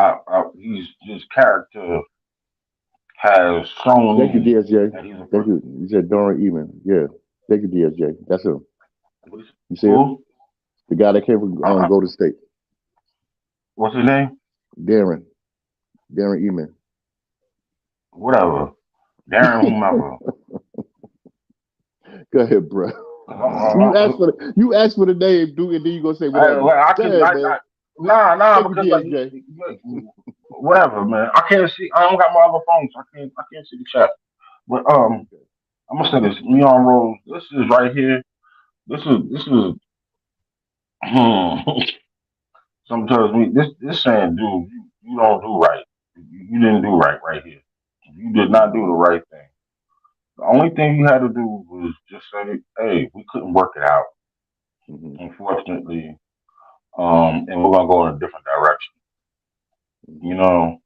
he's his character has shown Thank you, me DSJ. that he's a Thank person. you. You said Darren Eman. Yeah. Thank you, DSJ. That's him. You see him? Who? The guy that came from Uh, Golden State. what's his name? Darren. Darren Eman. Whatever. Darren, whomever. Go ahead, bro. Uh, You uh, asked for the name, dude, and then you gonna say I, whatever. I Go can, ahead, man. nah, Thank you, because like, DSJ. whatever, man. I can't see. I don't got my other phone, so I can't see the chat. But I'm gonna say this. Leon Rose. This is right here. This is. Some tells me this saying, dude, you don't do right. You didn't do right here. You did not do the hmm right thing. The only thing you had to do was just say, hey, we couldn't work it out, hmm unfortunately, and we're gonna go in a different direction. You hmm know,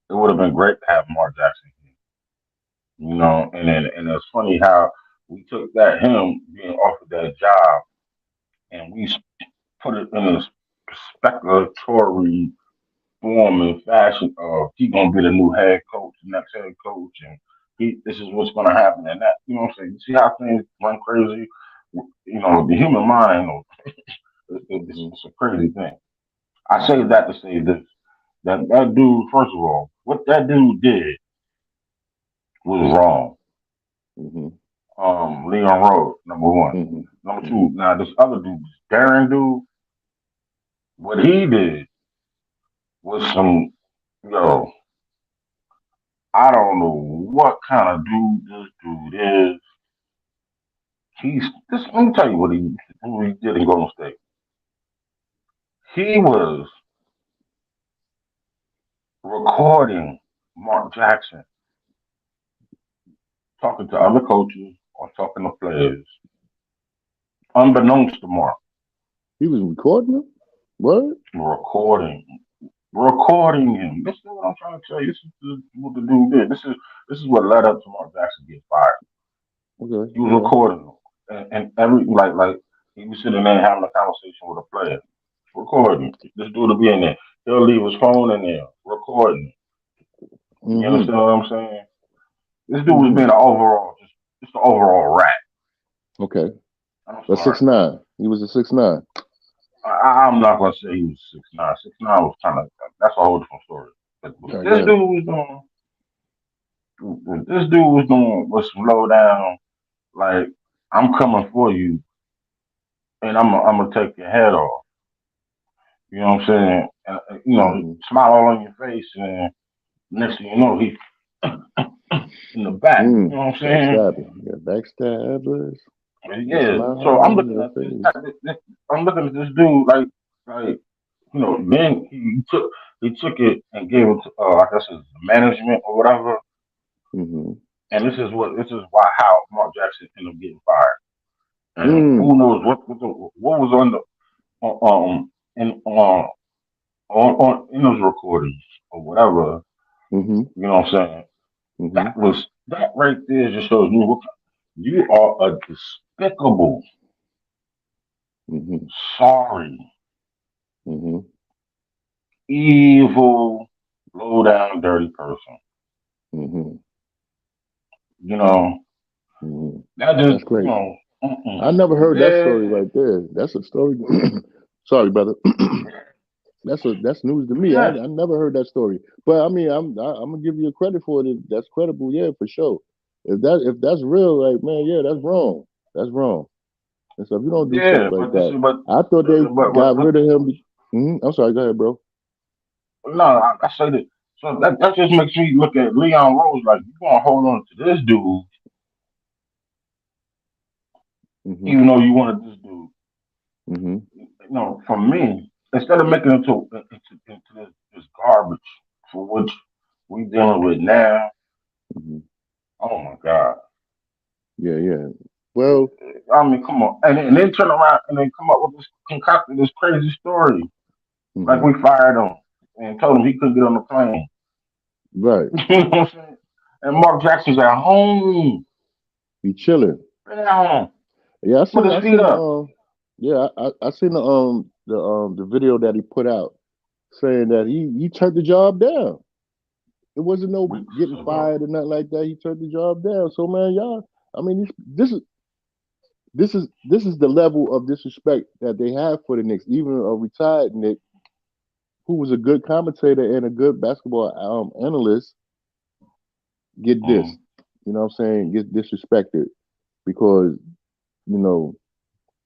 it would have been great to have Mark Jackson here. And it's funny how we took that him being offered that job and we put it in a speculatory form and fashion of he gonna be the new head coach, next head coach, and this is what's gonna happen and that. You know what I'm saying? You see how things run crazy. You know, the human mind. You know, Mm-hmm. it's a crazy thing. I say that to say this: that dude, first of all, what that dude did was wrong. Mm-hmm. Leon Rose, number one. Mm-hmm. Number Mm-hmm. two, now this other dude, this Darren dude, what he did was some, yo, I don't know what kind of dude this dude is. Let me tell you what he did in Golden State. He was recording Mark Jackson talking to other coaches or talking to players, unbeknownst to Mark. He was recording them. What? Recording, recording him. This is what I'm trying to tell you. What the dude did. This is what led up to Mark Jackson getting fired. Okay. He was Okay. recording them, and every like he was sitting there having a conversation with a player, recording. This dude will be in there. He'll leave his phone in there, recording. You Mm-hmm. understand what I'm saying? This dude was Mm-hmm. being an overall, just an overall rat. Okay. I'm A sorry. 6'9". He was a 6'9". I'm not gonna say he was 6'9". 6'9" was kind of that's a whole different story. But I guess. what this dude was doing was some low down. Like I'm coming for you, and I'm gonna take your head off. You know what I'm saying? You know, Mm-hmm. smile all on your face, and next thing you know, he in the back. You know what I'm saying? Backstabbing. Yeah, backstabbers. The Yeah. smile So I'm on looking your at face. I'm looking at this dude like you know. Then he took it and gave it to I guess his management or whatever. Mm-hmm. And this is why how Mark Jackson ended up getting fired. And Mm. who knows what was on the in on in those recordings or whatever. Mm-hmm. You know what I'm saying? Mm-hmm. That right there just shows me you are a despicable, Mm-hmm. sorry, Mm-hmm. evil, low down, dirty person. Mm-hmm. You know Mm-hmm. that just That's great. mm-mm. I never heard that Yeah, story right there. That's a story. Sorry, brother. That's news to me. I yes, I never heard that story. But I mean, I'm gonna give you credit for it. That's credible, yeah, for sure. If that's real, like man, yeah, that's wrong. That's wrong. And so if you don't do stuff yeah. like But this that, is but I thought they got but rid of him. I'm sorry. Go ahead, bro. no, I say that. So that just makes me look at Leon Rose like you gonna hold on to this dude Hmm. even though you wanted this dude. Hmm. You know, for me, instead of making it into this garbage for which we dealing with now, Hmm. oh my God. Yeah, yeah. Well, I mean, come on. And then turn around and then come up with this concocted this crazy story. Like hmm, we fired him and told him he couldn't get on the plane. right. You know what I'm saying? And Mark Jackson's at home. He chilling. Right at home. Yeah, Put his I feet seen the up. yeah, I seen the video that he put out saying that he turned the job down. It wasn't no Weeks getting ago. fired or nothing like that. He turned the job down. So man, y'all, I mean, this is the level of disrespect that they have for the Knicks. Even a retired Nick who was a good commentator and a good basketball analyst get this. Mm. You know what I'm saying? Get disrespected because you know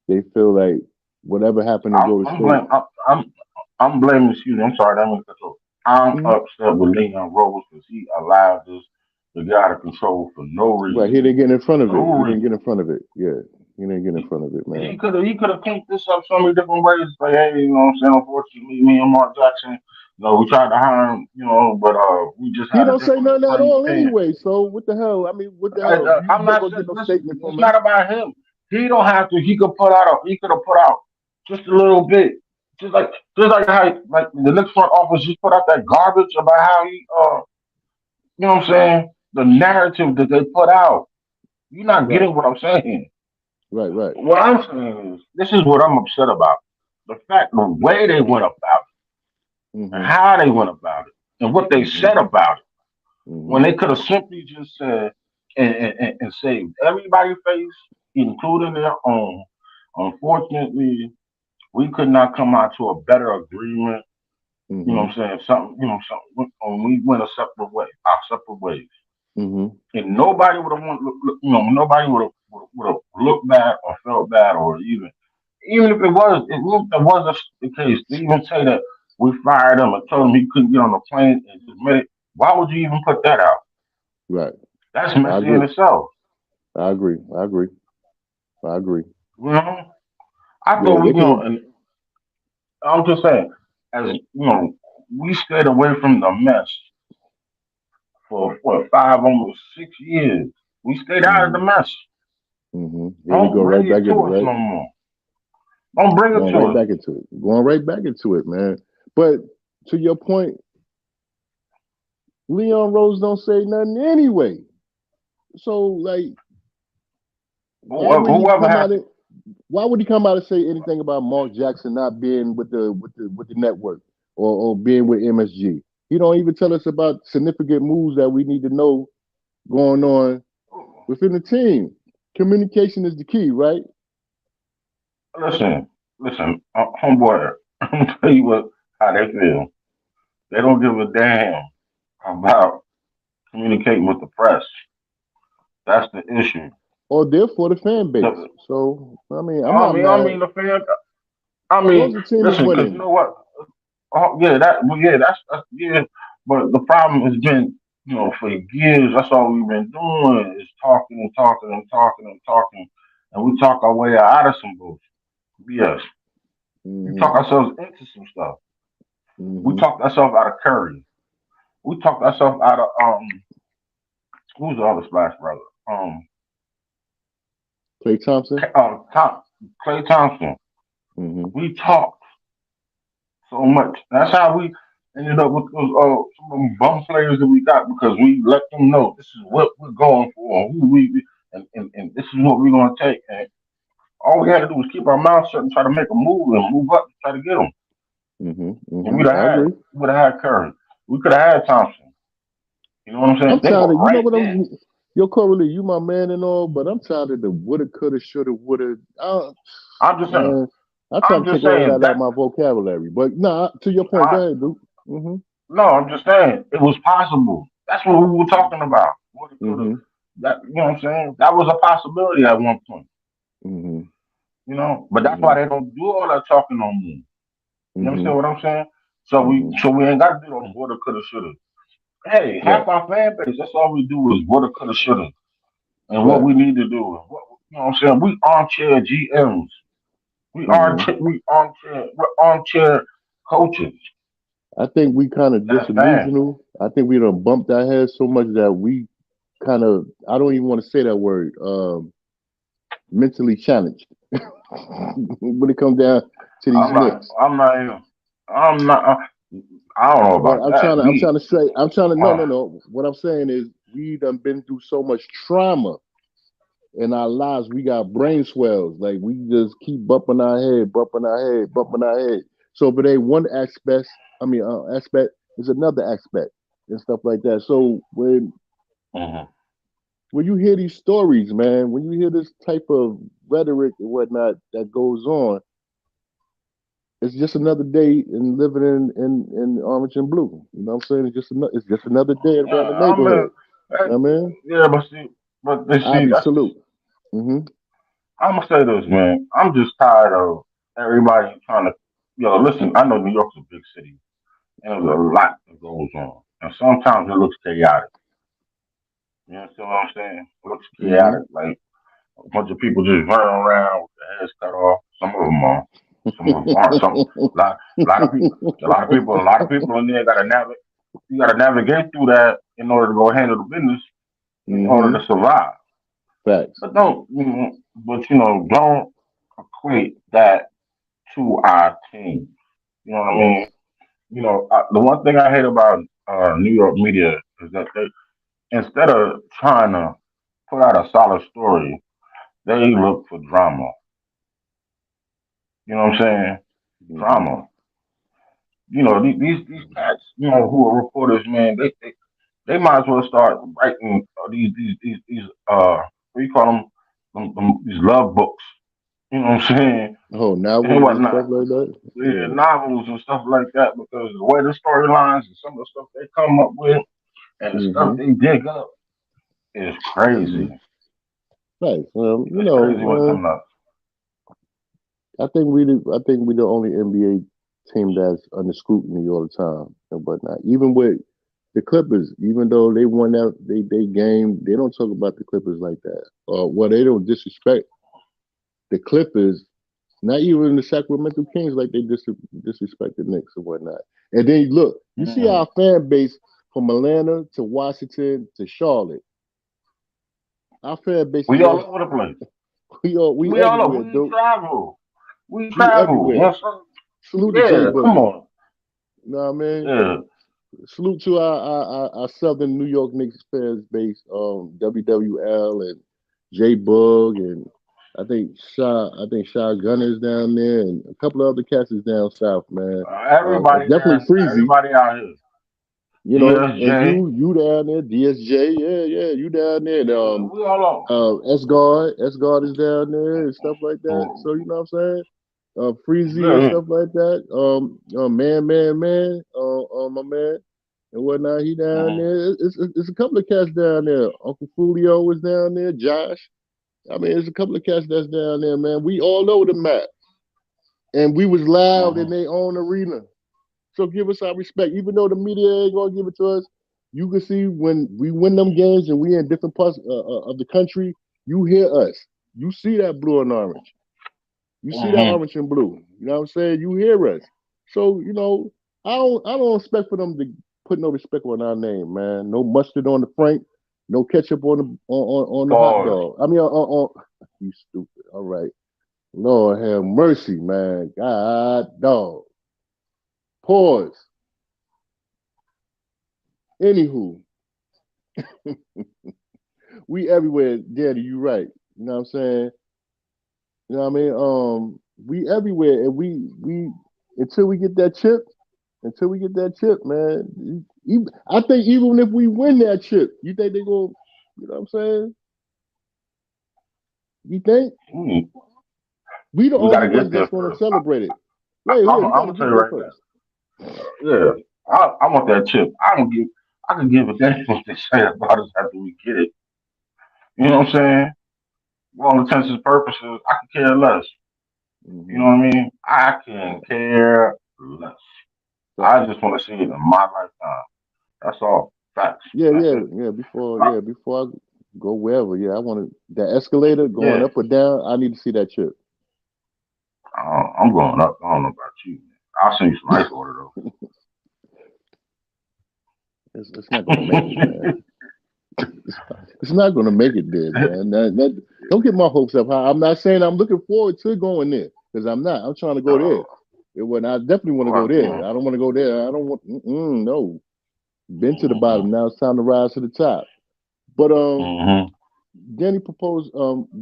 they feel like whatever happened to I'm, Golden I'm State. blaming. I'm blaming. Excuse me. I'm sorry. That was control. I'm Mhm. upset with Leon Rose because he allowed this to get out of control for no Right, reason. he didn't get in front of it. No He didn't reason. get in front of it. Yeah, he didn't get in He front of it, he man. could have cleaned this up so many different ways. Like, hey, you know what I'm saying? Unfortunately, me and Mark Jackson, we tried to hire him, but we just He had a don't say different nothing at playing all opinion. anyway. So what the hell? I mean, what the hell? You I'm never not gonna saying. get no Listen, statement it's from him. not about him. He don't have to. He could put out. He could have put out just a little bit, just like how like the Knicks front office just put out that garbage about how he you know what I'm saying, the narrative that they put out. You're not Right, getting what I'm saying. right, right. What I'm saying is, this is what I'm upset about. The fact, the way they went about it, and Mm-hmm. how they went about it, and what they Mm-hmm. said about it, Mm-hmm. when they could have simply just said and saved everybody's face, including their own. Unfortunately, we could not come out to a better agreement. You know Mm-hmm. what I'm saying? Something, something. We went a separate way, our separate ways, Mm-hmm. and nobody would have nobody would have looked bad or felt bad or even if it was, even if there was the case, to even say that we fired him and told him he couldn't get on the plane and just made it, why would you even put that out? Right. That's I messy in agree. itself. I agree. I agree. I agree. You know, I Yeah, thought they could have. and I'm just saying, as we stayed away from the mess for what 5, almost 6 years. We stayed out of the Mm-hmm. mess. Mm-hmm. Here we Don't go bring right it back in it, to us right? no more. Don't bring it Going to right us. back into it. Going right back into it, man. But to your point, Leon Rose don't say nothing anyway. So like, why would he Whoever come has out and why would he come out and say anything about Mark Jackson not being with the network or being with MSG? He don't even tell us about significant moves that we need to know going on within the team. Communication is the key, right? listen, homeboy. I'm gonna tell you what how they feel. They don't give a damn about communicating with the press. That's the issue. Or therefore the fan base. The, So I mean, I'm not I mad mean the fan. I as long mean, as the team is listen, because you winning. know what? Oh, yeah, that's yeah. But the problem has been, for years, that's all we've been doing is talking and talking and talking and talking, and we talk our way out of some bullshit. BS. We Hmm. talk ourselves into some stuff. We Hmm. talked ourselves out of Curry. We talked ourselves out of who's the other Splash brother? Clay Thompson. Tom, Clay Thompson. Hmm. We talked so much. That's how we ended up with those some of them bum players that we got because we let them know this is what we're going for, who and this is what we're going to take. And all we had to do was keep our mouth shut and try to make a move and move up to try to get them. Hmm. And Hmm. I agree. we would have had Curry. We could have had Thompson. You know what I'm saying? I'm They tired were of you know right what there. I'm. Yo, Corey, you my man and all, but I'm tired of the woulda, coulda, shoulda, woulda. I'm just saying. Man, I try I'm to just take all saying that out of that. my vocabulary. But nah, to your point, go I ahead, Duke. Hmm. no, I'm just saying it was possible. That's what we were talking about. What it could have. Hmm. That you know what I'm saying? That was a possibility at one point. Hmm. But that's Hmm. why they don't do all that talking no more. You Hmm. understand what I'm saying? So we Hmm. so we ain't got to do those woulda, coulda, shoulda. Hey, half Right, our fan base, that's all we do is woulda, coulda, shoulda, and what right. we need to do. And you know what I'm saying? We armchair GMs. Hmm. We're armchair coaches. I think we kind of That's fans. disillusional. I think we done bumped our heads so much that we kind of, I don't even want to say that word, mentally challenged when it comes down to these Knicks. I'm not even. I'm not. I don't know But about that. I'm trying to say, no, Uh, no, no. What I'm saying is we done been through so much trauma in our lives. We got brain swells. Like we just keep bumping our head, bumping our head, bumping our head. So, but they one aspect, aspect is another aspect and stuff like that. So mhm. when you hear these stories, man, when you hear this type of rhetoric and whatnot that goes on, it's just another day in living in orange and blue. You know what I'm saying? It's just another day around the I neighborhood. mean, that, You know what I mean? yeah, but they see, Obby, that's just. salute. Hmm. I'm gonna say this, man. I'm just tired of everybody trying to. Listen. I know New York's a big city, and there's a lot that goes on, and sometimes it looks chaotic. You understand what I'm saying? It looks chaotic, Hmm. like a bunch of people just running around with their heads cut off. Some of them are, some of them aren't. A lot of people, a lot of people in there got to navigate. You got to navigate through that in order to go handle the business, in order Hmm. to survive. Facts. But don't equate that to our team. You know what I mean? The one thing I hate about New York media is that they, instead of trying to put out a solid story, they look for drama. You know what I'm saying? Hmm. Drama. You know, these cats, you know, who are reporters, man, they might as well start writing these what do you call them these love books. You know what I'm saying? Oh, And novels and stuff whatnot. like that. Yeah, Yeah. novels and stuff like that because the way the storylines and some of the stuff they come up with and the stuff Hmm. they dig up is Hmm. crazy. Nice. You It's know, crazy what them up. I think we the only NBA team that's under scrutiny all the time and whatnot. Even with the Clippers, even though they won that they game, they don't talk about the Clippers like that. Well, they don't disrespect the Clippers, not even the Sacramento Kings like they disrespect the Knicks and whatnot. And then look, you see Mm. our fan base from Atlanta to Washington to Charlotte. Our fan base is We all all over the place. we We all over. everywhere, We dude. travel. We We travel. everywhere. Yes, sir. Salute to Jay Yeah, come Boogie. on. You know what I mean? Yeah. Salute to our Southern New York Knicks fans base, WWL and J Bug and I think Shy Gunner's down there and a couple of other cats is down south, man. Everybody Definitely there. Freezy, Everybody out here. you know, and DSJ. you down there, DSJ, yeah, you down there. And, Yeah, we all S Guard is down there and stuff like that. over. So you know what I'm saying? Freezy and Yeah. stuff like that. Man, my man and whatnot. He down Mm-hmm. there. It's a couple of cats down there. Uncle Fulio was down there. Josh. I mean, there's a couple of cats that's down there, man. We all over the map, and we was loud in Mm-hmm. their own arena. So give us our respect, even though the media ain't gonna give it to us. You can see when we win them games and we in different parts of the country. You hear us. You see that blue and orange. You see that Mm-hmm. orange and blue. You know what I'm saying? You hear us. So, you know, I don't expect for them to put no respect on our name, man. No mustard on the frank, no ketchup on the on the hot Pause. dog. I mean you stupid. All right. Lord have mercy, man. God dog. Pause. Anywho, we everywhere, Daddy, you right. You know what I'm saying? You know what I mean? We everywhere and we until we get that chip, man. I think even if we win that chip, you think they go? You know what I'm saying? You think Mm. we the We only gotta get ones there that's going to first. celebrate it? Yeah, we got I'm to gonna tell get you there right first. now. Yeah, I want that chip. I don't give. I can give a damn what they say about us after we get it. You know what I'm saying? For all intents and purposes, I can care less. You know Hmm. what I mean? I can care less. I just want to see it in my lifetime. That's all. Facts. Yeah, That's yeah, it. I, before I go wherever. Yeah, I want to that escalator going yeah, up or down. I need to see that chip. I'm going up. I don't know about you. I'll send you some ice water It's not gonna make it, man. though. It's not gonna make it there, man. Don't get my hopes up high. I'm not saying I'm looking forward to going there because I'm not. I'm trying to go there. Oh, I definitely want to go well, you there. know. I don't want to go there. I don't want. No, been to the Mm-hmm. bottom. Now it's time to rise to the top. But Mm-hmm. Danny proposed.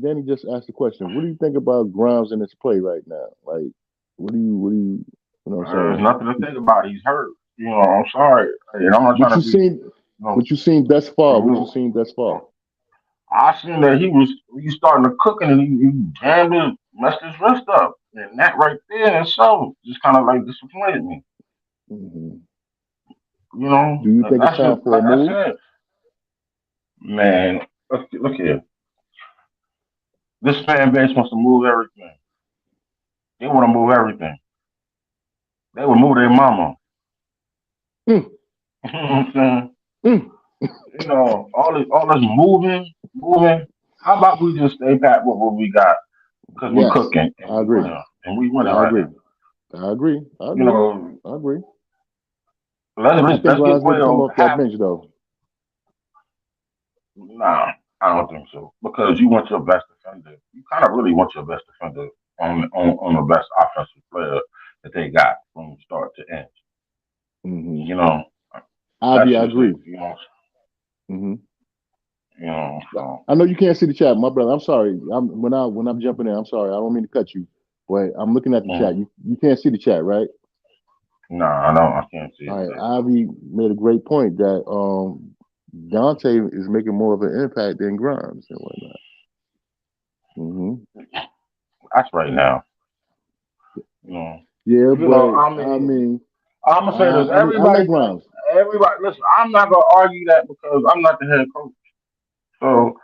Danny just asked the question. What do you think about Grimes in his play right now? Like, what do you? You know what I'm There's saying? nothing to think about. He's hurt. You know, I'm sorry. And I'm not What trying you to be, you seen? know, What you seen thus far? What you rude. seen thus far? I seen that he starting to cooking and he jammed his, messed his wrist up. And that right there itself just kind of like disappointed me. Hmm. You know, Do you think it's that's time just, for a like I move? said, man, look here. This fan base wants to move everything. They want to move everything. They would move their mama. Mm, You know what I'm saying? mm. You know, all this moving. How about we just stay pat with what we got? Because we Yes, cooking and I we agree. winning and we winning I right agree. now. I agree. I You agree. know, I agree. I think let's get Grimes need to come well off that half. bench though. Nah, I don't think so because you want your best defender. You kind of really want your best defender on the best offensive player that they got from start to end. Hmm. You know, Ivy, that's I just it. agree. You know, Hmm. So I know you can't see the chat, my brother. I'm sorry. When I'm jumping in, I'm sorry. I don't mean to cut you, but I'm looking at the chat. mm, You can't see the chat, right? no, I don't. I can't see All it. right. Ivy made a great point that Dante is making more of an impact than Grimes and whatnot. That's right now. You know. Yeah, You know. but I mean, I'm gonna say this. I like Grimes. Everybody. Listen, I'm not gonna argue that because I'm not the head coach. So,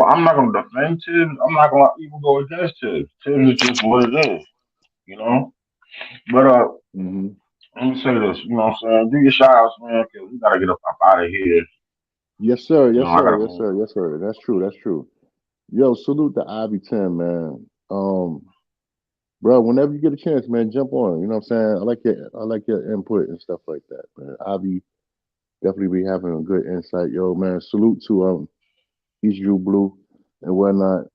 I'm not gonna defend Tibbs. I'm not gonna even go against Tibbs. Tibbs is just what it is. You know. But hmm let me say this. You know what I'm saying? Do your shout outs, man, because we gotta get up out of here. Yes, sir. Yes, I sir. gotta Yes, move. sir. Yes, sir. That's true. That's true. Yo, salute to Ivy 10, man. Bro, whenever you get a chance, man, jump on. You know what I'm saying? I like your input and stuff like that, man. Ivy definitely be having a good insight. Yo, man, salute to East Drew Blue and whatnot.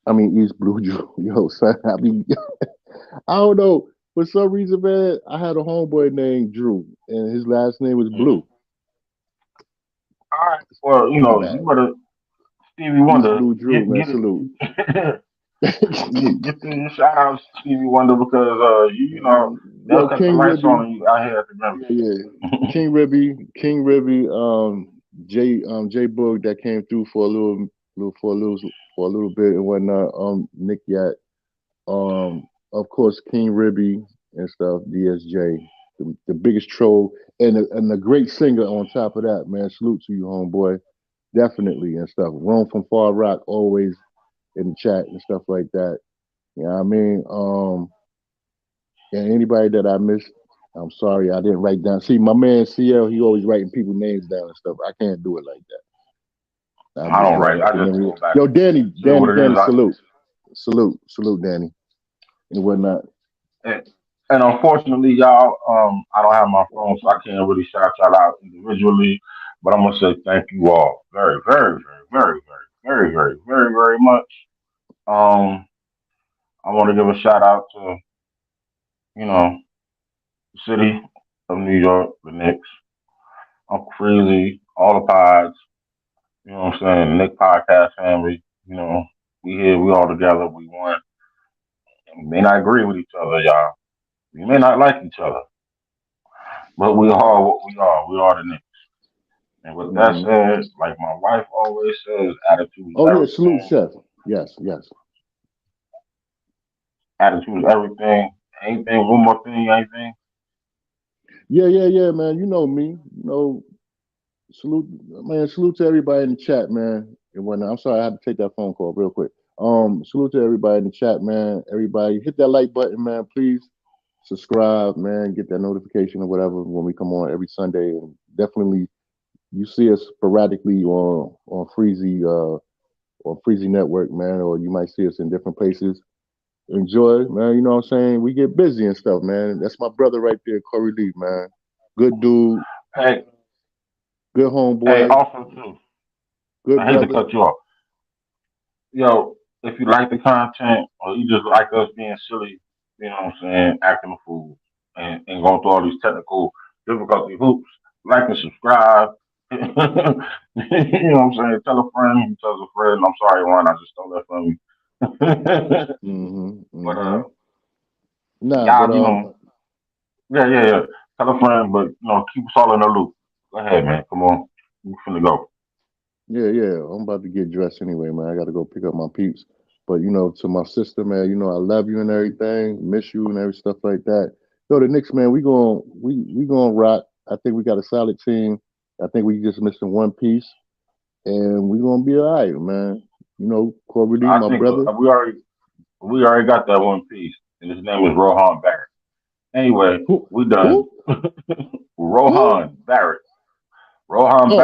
I mean East Blue Drew. Yo, son, I don't know. For some reason, man, I had a homeboy named Drew, and his last name was Mhm. Blue. All right. Well, My you bad. better Stevie East Wonder Blue Drew, get man. get Salute. it. Get the shout outs to Stevie Wonder because they'll Yo, cut the King lights Ribby. on you out here at the Yeah, yeah. Memphis. King Ribby, Jay Boog that came through for a little bit and whatnot. Nick Yat, of course King Ribby and stuff. DSJ, the biggest troll and a great singer on top of that. Man, salute to you, homeboy. Definitely and stuff. Rome from Far Rock always in the chat and stuff like that. You know what I mean? And anybody that I missed, I'm sorry, I didn't write down. See, my man CL, he always writing people names down and stuff. I can't do it like that. I I just don't write write. like I a just memory. go back Yo, and say what it Danny, is. salute, Danny, and whatnot. And, and unfortunately, y'all, I don't have my phone, so I can't really shout y'all out individually. But I'm gonna say thank you all very, very, very, very, very, very, very, very, very much. Um, I want to give a shout out to the city of New York, the Knicks, Uncle Freezie, all the pods. You know what I'm saying? The Nick Podcast family. You know, we here, we all together, we want. We may not agree with each other, y'all. We may not like each other, but we are what we are. We are the Knicks. And with that hmm said, like my wife always says, attitude is Oh yeah, salute, everything. chef. Yes, yes. Attitude is everything. Anything, one more thing, anything. Yeah, man. You know me. You know, salute, man. Salute to everybody in the chat, man. And whatnot. I'm sorry, I had to take that phone call real quick. Salute to everybody in the chat, man. Everybody, hit that like button, man. Please subscribe, man. Get that notification or whatever when we come on every Sunday. And definitely, you see us sporadically on Freezy Network, man. Or you might see us in different places. Enjoy, man. You know what I'm saying? We get busy and stuff, man. That's my brother right there, Corey Lee, man. Good dude, Hey, good hey, homeboy, also too, good I hate to brother. cut you off. Yo, if you like the content or you just like us being silly, you know what I'm saying, acting a fool and going through all these technical difficulty hoops, like and subscribe. You know what I'm saying? Tell a friend who tells a friend. I'm sorry, Ron, I just stole that from you. But hmm Nah, but y'all, yeah. Tell a friend, but keep us all in the loop. Go ahead, man. Come on. We finna go. yeah. I'm about to get dressed anyway, man. I got to go pick up my peeps. But to my sister, man, I love you and everything, miss you and every stuff like that. Yo, the Knicks, man, we going rock. I think we got a solid team. I think we just missing one piece, and we gonna be all right, man. Corey Lee, I my think brother. we already got that one piece, and his name is Rohan Barrett. Anyway, Who? we done. Who? Who? Rohan Barrett. Rohan Oh,